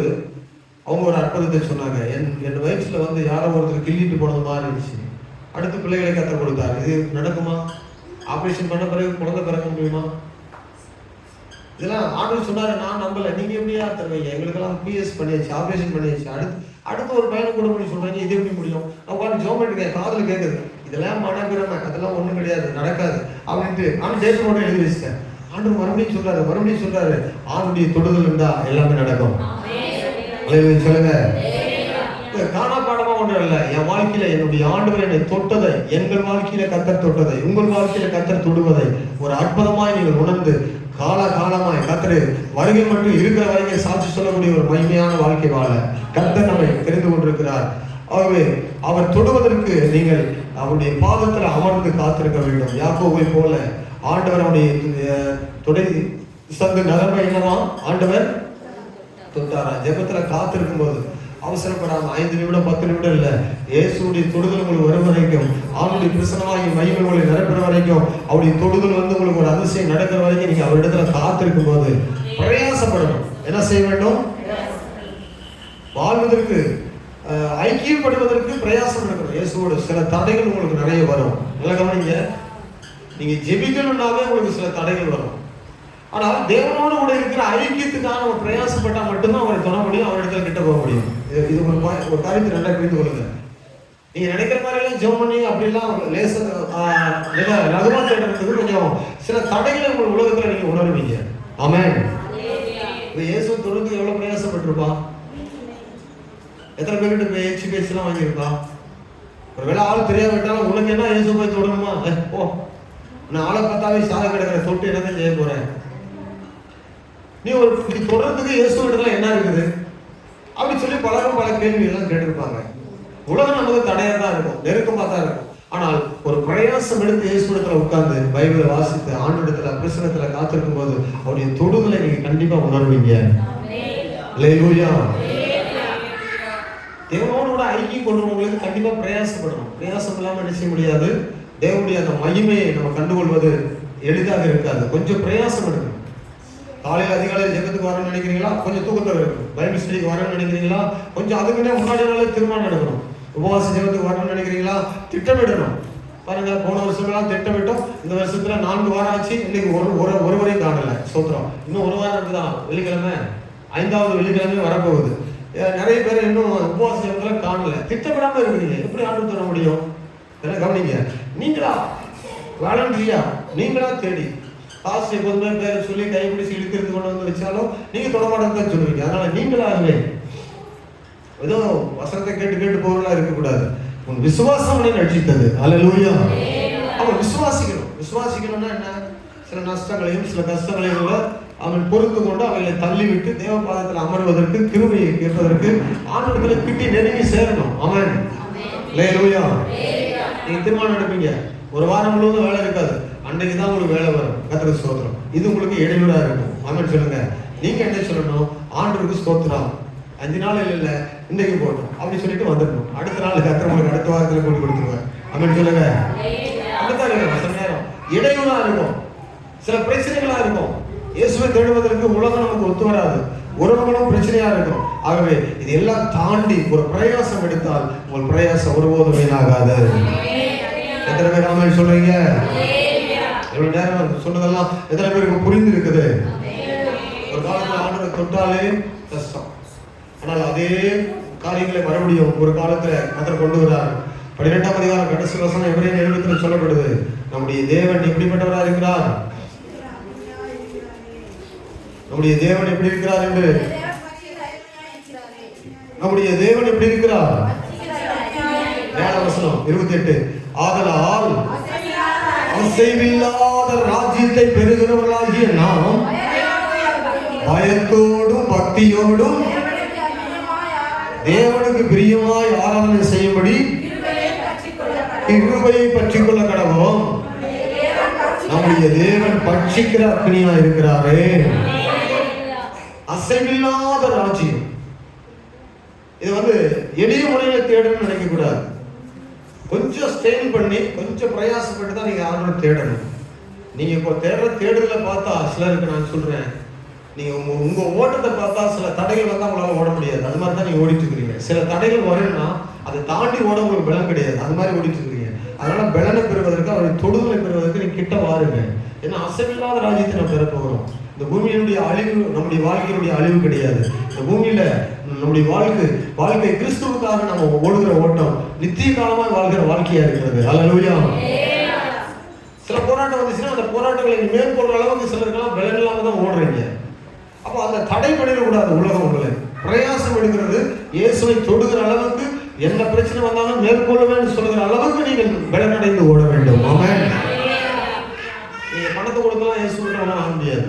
அவங்க ஒரு அற்புதத்தை சொன்னாங்க. என் வயிற்றுல வந்து யாரோ ஒருத்தர் கிள்ளிட்டு போனது மாதிரி இருந்துச்சு. அடுத்து பிள்ளைகளை கற்றுக் கொடுத்தாரு. இது நடக்குமா? ஆபரேஷன் பண்ண பிறகு குழந்தை பிறக்க முடியுமா? இதெல்லாம் ஆண்டவர் சொன்னாரு, நான் நம்பல. நீங்க எப்படியா தருவீங்க? எங்களுக்கெல்லாம் பிஎஸ் பண்ணியாச்சு, ஆபரேஷன் பண்ணியாச்சு, அடுத்து ஒரு பையனை கூட பண்ணி சொல்றாங்க. இது எப்படி முடியும்? நான் உட்காந்து ஜோமெண்ட் காதுல கேட்குது, இதெல்லாம் மனப்பிரமை, அதெல்லாம் ஒண்ணும் கிடையாது, நடக்காது அப்படின்ட்டு நான் டேட் மட்டும் எழுதி வச்சிட்டேன். ஆண்டவர் மறுபடியும் சொல்றாரு, ஆண்டுடைய தொடுதல் இருந்தா எல்லாமே நடக்கும். சொல்லுங்க. காணா பாடமா ஒன்றும் இல்லை. என் வாழ்க்கையில என்னுடைய ஆண்டவர் என்னை தொட்டதை, எங்கள் வாழ்க்கையில கர்த்தர் தொட்டதை, உங்கள் வாழ்க்கையில கர்த்தர் தொடுவதை ஒரு அற்புதமாய் நீங்கள் உணர்ந்து காலமாய் கர்த்தர் வருகை மட்டும் இருக்கிற வரைக்கும் சாட்சி சொல்லக்கூடிய ஒரு மகிமையான வாழ்க்கை வாழ கர்த்தர் நம்மை தெரிந்து கொண்டிருக்கிறார். ஆகவே அவர் தொடுவதற்கு நீங்கள் அவருடைய பாதத்துல அமர்ந்து காத்திருக்க வேண்டும். யாக்கோபை போல ஆண்டவர் அவருடைய தொடை சங்கு நரம்பை என்னவா ஆண்டவர் தொட்டாரா. ஜெபத்துல காத்திருக்கும் போது அவசரப்படாம 5 நிமிடம் 10 நிமிடம் இல்ல, இயேசுடைய தொடுதல் உங்களுக்கு வரும் வரைக்கும், அவருடைய பிரசன்னமாகி மகிமை உங்களை நிரப்புற வரைக்கும், அவருடைய தொடுதல் வந்து உங்களுக்கு ஒரு அதிசயம் நடக்கிற வரைக்கும் நீங்க அவரிடத்துல காத்திருக்கும் போது பிரயாசப்படணும். என்ன செய்ய வேண்டும்? வாழ்வதற்கு ஐக்கியப்படுவதற்கு பிரயாசம் எடுக்கணும். இயேசுவோட சில தடைகள் உங்களுக்கு நிறைய வரும். நல்லா கவனிங்க. நீங்க ஜெபிக்கணும்னாவே உங்களுக்கு சில தடைகள் வரும். ஆனால் தேவனோடு கூட இருக்கிற ஐக்கியத்துக்கான ஒரு பிரயாசப்பட்டா மட்டும்தான் அவரை தொட முடியும், அவர் இடத்துல கிட்ட போக முடியும். இது ஒரு காரியத்தை நல்லா புரிந்து கொள்ளுங்க. நீங்க நினைக்கிற மாதிரி எல்லாம் ஜெபம் பண்ணி அப்படிலாம் ரகுமா தேடுறதுக்கு கொஞ்சம் சில தடைகளை உங்கள் உலகத்துல நீங்க உணர்வீங்க. ஆமென். இயேசு தொழுக்கு எவ்வளவு பிரயாசப்பட்டிருப்பா? எத்தனை பேர்கிட்ட பேச்செல்லாம் வாங்கியிருப்பா? ஒருவேளை ஆள் தெரியாவிட்டாலும் உனக்கு என்ன இயேசு போய் தொடணுமா? ஓ, நான் ஆளை பார்த்தாவே சாக கிடக்கிற தொட்டு என்னதான் செய்ய போறேன்? நீ ஒரு தொடர்றதுக்கு இயேசு இடத்துல என்ன இருக்குது அப்படி சொல்லி பல கேள்வி எல்லாம் கேட்டிருப்பாங்க. உலகம் நமக்கு தடையா தான் இருக்கும், நெருக்கமா தான் இருக்கும். ஆனால் ஒரு பிரயாசம் எடுத்து இயேசு இடத்துல உட்கார்ந்து பைபிளை வாசித்து ஆண்டு இடத்துல பிரசனத்துல காத்திருக்கும் போது அவருடைய தொடுதலை நீங்க கண்டிப்பா உணர்வீங்க. அல்லேலூயா. தேவனோடு கூட ஐக்கியம் கொள்றவங்களுக்கு கண்டிப்பா பிரயாசப்படணும். பிரயாசம் இல்லாம என்ன செய்ய முடியாது. தேவனுடைய அந்த மகிமையை நம்ம கண்டுகொள்வது எளிதாக இருக்காது. கொஞ்சம் பிரயாசம் எடுக்கணும். காலையில் அதிகாலையில் ஜெபத்துக்கு வரணும்னு நினைக்கிறீங்களா? கொஞ்சம் தூக்கத்தை இருக்கும். பைபிள் ஸ்டடிக்கு வரணும்னு நினைக்கிறீங்களா? கொஞ்சம் அதுக்குன்னே முன்னாடி நாளே தீர்மானம் எடுக்கணும். உபவாச ஜெபத்துக்கு வரணும்னு நினைக்கிறீங்களா? திட்டமிடணும். பாருங்க, போன வருஷம்லாம் திட்டமிட்டோம். இந்த வருஷத்துல 4 வாரம் ஆச்சு. இன்னைக்கு ஒருவரையும் காணல. சோத்திரம். இன்னும் 1 வாரம் இருக்குதான். வெள்ளிக்கிழமை 5வது வெள்ளிக்கிழமை வரப்போகுது. நிறைய பேர் இன்னும் உபவாச ஜெபத்துல காணல. திட்டமிடாம இருக்கிறீங்க. எப்படி ஆண்டு தர முடியும்? என்ன கவனிங்க. நீங்களா வாலண்டரியா நீங்களா தேடி காசு எப்போதுமே பேரை சொல்லி கைப்பிடிச்சு இழுக்கிறது கொண்டு வந்து வச்சாலும் நீங்க தொடமாட்டதான் சொல்லுவீங்க. அதனால நீங்களாகவே ஏதோ வசனத்தை கேட்டு போறதா இருக்கக்கூடாது. உன் விசுவாசம் அவனை ரட்சித்தது. அல்லேலூயா. அவன் விசுவாசிக்கணும்னா என்ன? சில நஷ்டங்களையும் சில கஷ்டங்களையும் அவன் பொறுத்து கொண்டு அவங்களை தள்ளிவிட்டு தேவ பாதத்தில் அமர்வதற்கு, கிருபையை கேட்பதற்கு, ஆண்டவர்களை கிட்டி நெருங்கி சேரணும். அவன் அல்லேலூயா. நீங்க தீர்மானம் எடுப்பீங்க. 1 வாரம் முழுவதும் வேலை இருக்காது. அன்னைக்கு தான் உங்களுக்கு வேலை வரும். கர்த்தருக்கு ஸ்தோத்திரம். இது உங்களுக்கு இடையூறா இருக்கும். ஆமென் சொல்லுங்க. நீங்க என்ன சொல்லணும்? ஆண்டவருக்கு ஸ்தோத்திரம். 5 நாள் இல்ல, இன்னைக்கு போட்டோம் அப்படி சொல்லிட்டு வந்துடணும். அடுத்த நாள் கர்த்தர் உங்களுக்கு அடுத்த வாரத்துல கூட்டி கொடுத்துருவார். ஆமென் சொல்லுங்க. அப்படித்தான் இருக்கும். சில நேரம் இடையூறா இருக்கும், சில பிரச்சனைகளா இருக்கும். இயேசுவை தேடுவதற்கு உலகம் நமக்கு ஒத்து வராது, உறவுகளும் பிரச்சனையா இருக்கும். ஆகவே இது எல்லாம் தாண்டி ஒரு பிரயாசம் எடுத்தால் உங்கள் பிரயாசம் ஒருபோதும் வீணாகாது. எத்தனை பேர் ஆமென் சொல்றீங்க? எவ்வளவு நேரம் சொன்னதெல்லாம் எத்தனை பேருக்கு புரிந்து இருக்குது? ஒரு காலத்துல ஆண்டவரை தொட்டாலே கஷ்டம். ஆனால் அதே காரியங்களை மறுபடியும் ஒரு காலத்துல கர்த்தர் கொண்டு வர்றார். 12ஆம் அதிகாரம் கடைசி வசனம் எபிரேயர் நிருபத்தில் சொல்லப்படுது, நம்முடைய தேவன் எப்படிப்பட்டவராக இருக்கிறார், நம்முடைய தேவன் எப்படி இருக்கிறார் என்று. நம்முடைய தேவன் எப்படி இருக்கிறார்? 7ஆம் வசனம் 28, ஆதலால் அசைவில்லாத ராஜ்யத்தை பெறுகிறவர்களாகிய நாம் பயத்தோடும் பக்தியோடும் தேவனுக்கு பிரியமாய் ஆராதனை செய்யும்படி கிருபையை பற்றிக் கொள்ள கடவோம். நம்முடைய தேவன் பட்சிக்கிற அக்னியா இருக்கிறாரே. அசைவில்லாத ராஜ்யம். இது எளிய முறையில தேடணும்னு நினைக்க கூடாது. கொஞ்சம் ஸ்டெயின் பண்ணி கொஞ்சம் பிரயாசப்பட்டு தான் நீங்க ஆண்டவரை தேடணும். நீங்க இப்போ தேடுதல பார்த்தா சிலருக்கு நான் சொல்றேன், நீங்க உங்க ஓட்டத்தை பார்த்தா சில தடைகள் வந்தா உங்களால ஓட முடியாது. அது மாதிரி தான் நீங்க ஓடிட்டு இருக்கிறீங்க. சில தடைகள் வரும்னா அதை தாண்டி ஓட உங்களுக்கு பலம் கிடையாது. அது மாதிரி ஓடிட்டு இருக்கிறீங்க. அதனால பலனை பெறுவதற்கு, அவருடைய தொடுதலை பெறுவதற்கு நீங்க கிட்ட வாருங்க. ஏன்னா அசைவில்லாத ராஜ்யத்தை நம்ம பெற போகிறோம். இந்த பூமியினுடைய அழிவு நம்முடைய வாழ்க்கையினுடைய அழிவு கிடையாது. இந்த பூமியில நம்முடைய வாழ்க்கை கிறிஸ்துவுக்காக நம்ம ஓடுகிற ஓட்டம் நித்திய காலமாக வாழ்கிற வாழ்க்கையா இருக்கிறது. அல்லேலூயா. சில போராட்டம் வந்துச்சுன்னா அந்த போராட்டங்களை மேற்கொள்ற அளவுக்கு சிலருக்கெல்லாம் பலன் இல்லாம தான் ஓடுறீங்க. அப்போ அந்த தடை பண்ணிடக்கூடாது. உலகம் உங்களை பிரயாசம் எடுக்கிறது, இயேசுவை தொடுகிற அளவுக்கு என்ன பிரச்சனை வந்தாலும் மேற்கொள்ளுவேன்னு சொல்லுகிற அளவுக்கு நீங்கள் பலனடைந்து ஓட வேண்டும். ஆமென். நீங்க பணத்தை கொடுக்கலாம் இயேசுவை வாங்க முடியாது,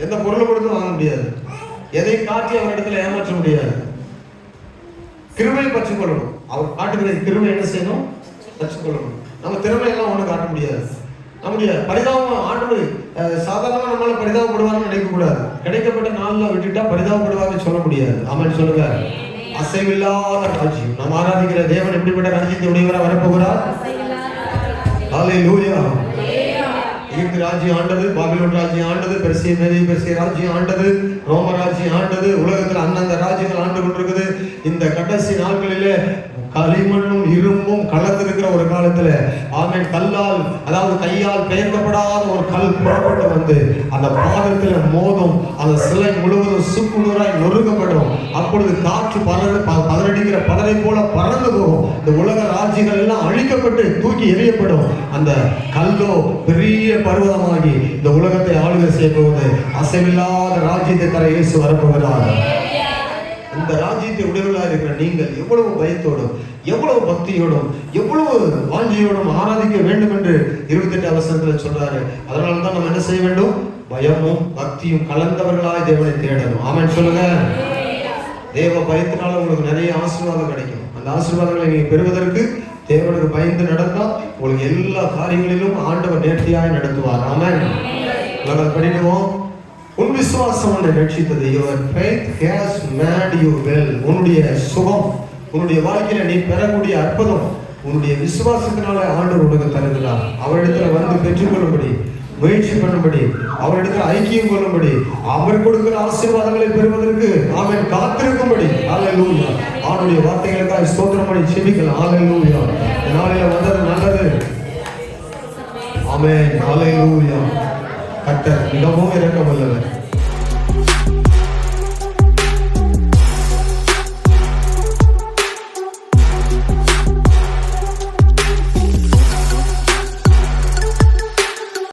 எந்த பொருளை கொடுத்து வாங்க முடியாது, எதை காட்டி அவர் இடத்துல ஏமாற்ற முடியாது. கிருபையை பற்றி கொள்ளணும். அவர் காட்டுகிற கிருபை என்ன செய்யணும்? கற்றுக்கொள்ளணும். நம்ம திறமையெல்லாம் ஒண்ணு காட்ட முடியாது. நம்முடைய பரிதாபம் ஆண்டவர் சாதாரணமா நம்மளால பரிதாபப்படுவார்னு நினைக்க கூடாது. கிடைக்கப்பட்ட நாள்ல விட்டுட்டா பரிதாபப்படுவார்னு சொல்ல முடியாது. ஆமென் சொல்லுங்க. அசைவில்லாத ராஜ்யம். நாம் ஆராதிக்கிற தேவன் எப்படிப்பட்ட ராஜ்யத்தை உடையவராக வரப்போகிறார்? ஹல்லேலூயா. ஈர்த்து ராஜ்யம் ஆண்டது, பாபிலோன் ராஜ்யம் ஆண்டது, பெர்சிய ராஜ்யம் ஆண்டது, ரோம ராஜ்யம் ஆண்டது, உலகத்தில் அந்தந்த ராஜ்யங்கள் ஆண்டு கொண்டிருக்குது. இந்த கடைசி நாட்களிலே களிமண்ணும் இரும்பும் கலந்திருக்கிற ஒரு காலத்துல ஆமென் கல்லால், அதாவது கையால் பெயர்க்கப்படாத ஒரு கல் புறப்பட்டு வந்து அந்த பாதத்துல மோதும். அந்த சிலை முழுவதும் சுக்குநூறாய் நொறுக்கப்படும். அப்பொழுது காற்று பதறடிக்கிற பதரை போல பறந்து போகும். இந்த உலக ராஜ்யங்கள் எல்லாம் அழிக்கப்பட்டு தூக்கி எறியப்படும். அந்த கல்லோ பெரிய பர்வதமாகி இந்த உலகத்தை ஆளுகை செய்ய போவது. அசைவில்லாத ராஜ்யத்தை தர இயேசு வரப்போகிறார். இந்த ராஜ்யத்தை உடையவர்களாக இருக்கிற நீங்கள் எவ்வளவு பயத்தோடும், எவ்வளவு பக்தியோடும், எவ்வளவு வாஞ்சியோடும் ஆராதிக்க வேண்டும் என்று 28 வசனத்தில் சொல்றாரு. அதனால தான் நம்ம என்ன செய்ய வேண்டும்? பயமும் பக்தியும் கலந்தவர்களாய் தேவனை தேடணும். ஆமென் சொல்லுங்க. தேவ பயத்தினால உங்களுக்கு நிறைய ஆசீர்வாதம் கிடைக்கும். அந்த ஆசீர்வாதங்களை நீங்க பெறுவதற்கு தேவனுக்கு பயந்து நடந்தா உங்களுக்கு எல்லா காரியங்களிலும் ஆண்டவர் நேர்த்தியாய் நடத்துவார். ஆமென். நாங்கள் படிடுவோம். உன் விசுவாசம் உன்னை ரட்சித்தது. Your faith has made you well. உன்னுடைய சுகம், உன்னுடைய வாழ்க்கையில நீ பெறக்கூடிய அற்புதம் உன்னுடைய விசுவாசத்தினால ஆண்டவர் உனக்கு தருகிறார். அவரிடத்துல வந்து பெற்றுக்கொள்ளும்படி, முயற்சி பண்ணும்படி, அவரிடத்துல ஐக்கியம் கொள்ளும்படி, அவர் கொடுக்கிற ஆசீர்வாதங்களை பெறுவதற்கு ஆமென் காத்திருக்கும்படி. ஹல்லேலூயா. ஆண்டவருடைய வார்த்தைகளுக்காக ஸ்தோத்திரம் பண்ணி ஜெபிக்கலாம். ஹல்லேலூயா. இந்த நாளில வந்தது நல்லது. ஆமென். ஹல்லேலூயா. கர்த்தர் மிகவும் இரக்கமுள்ளவர்.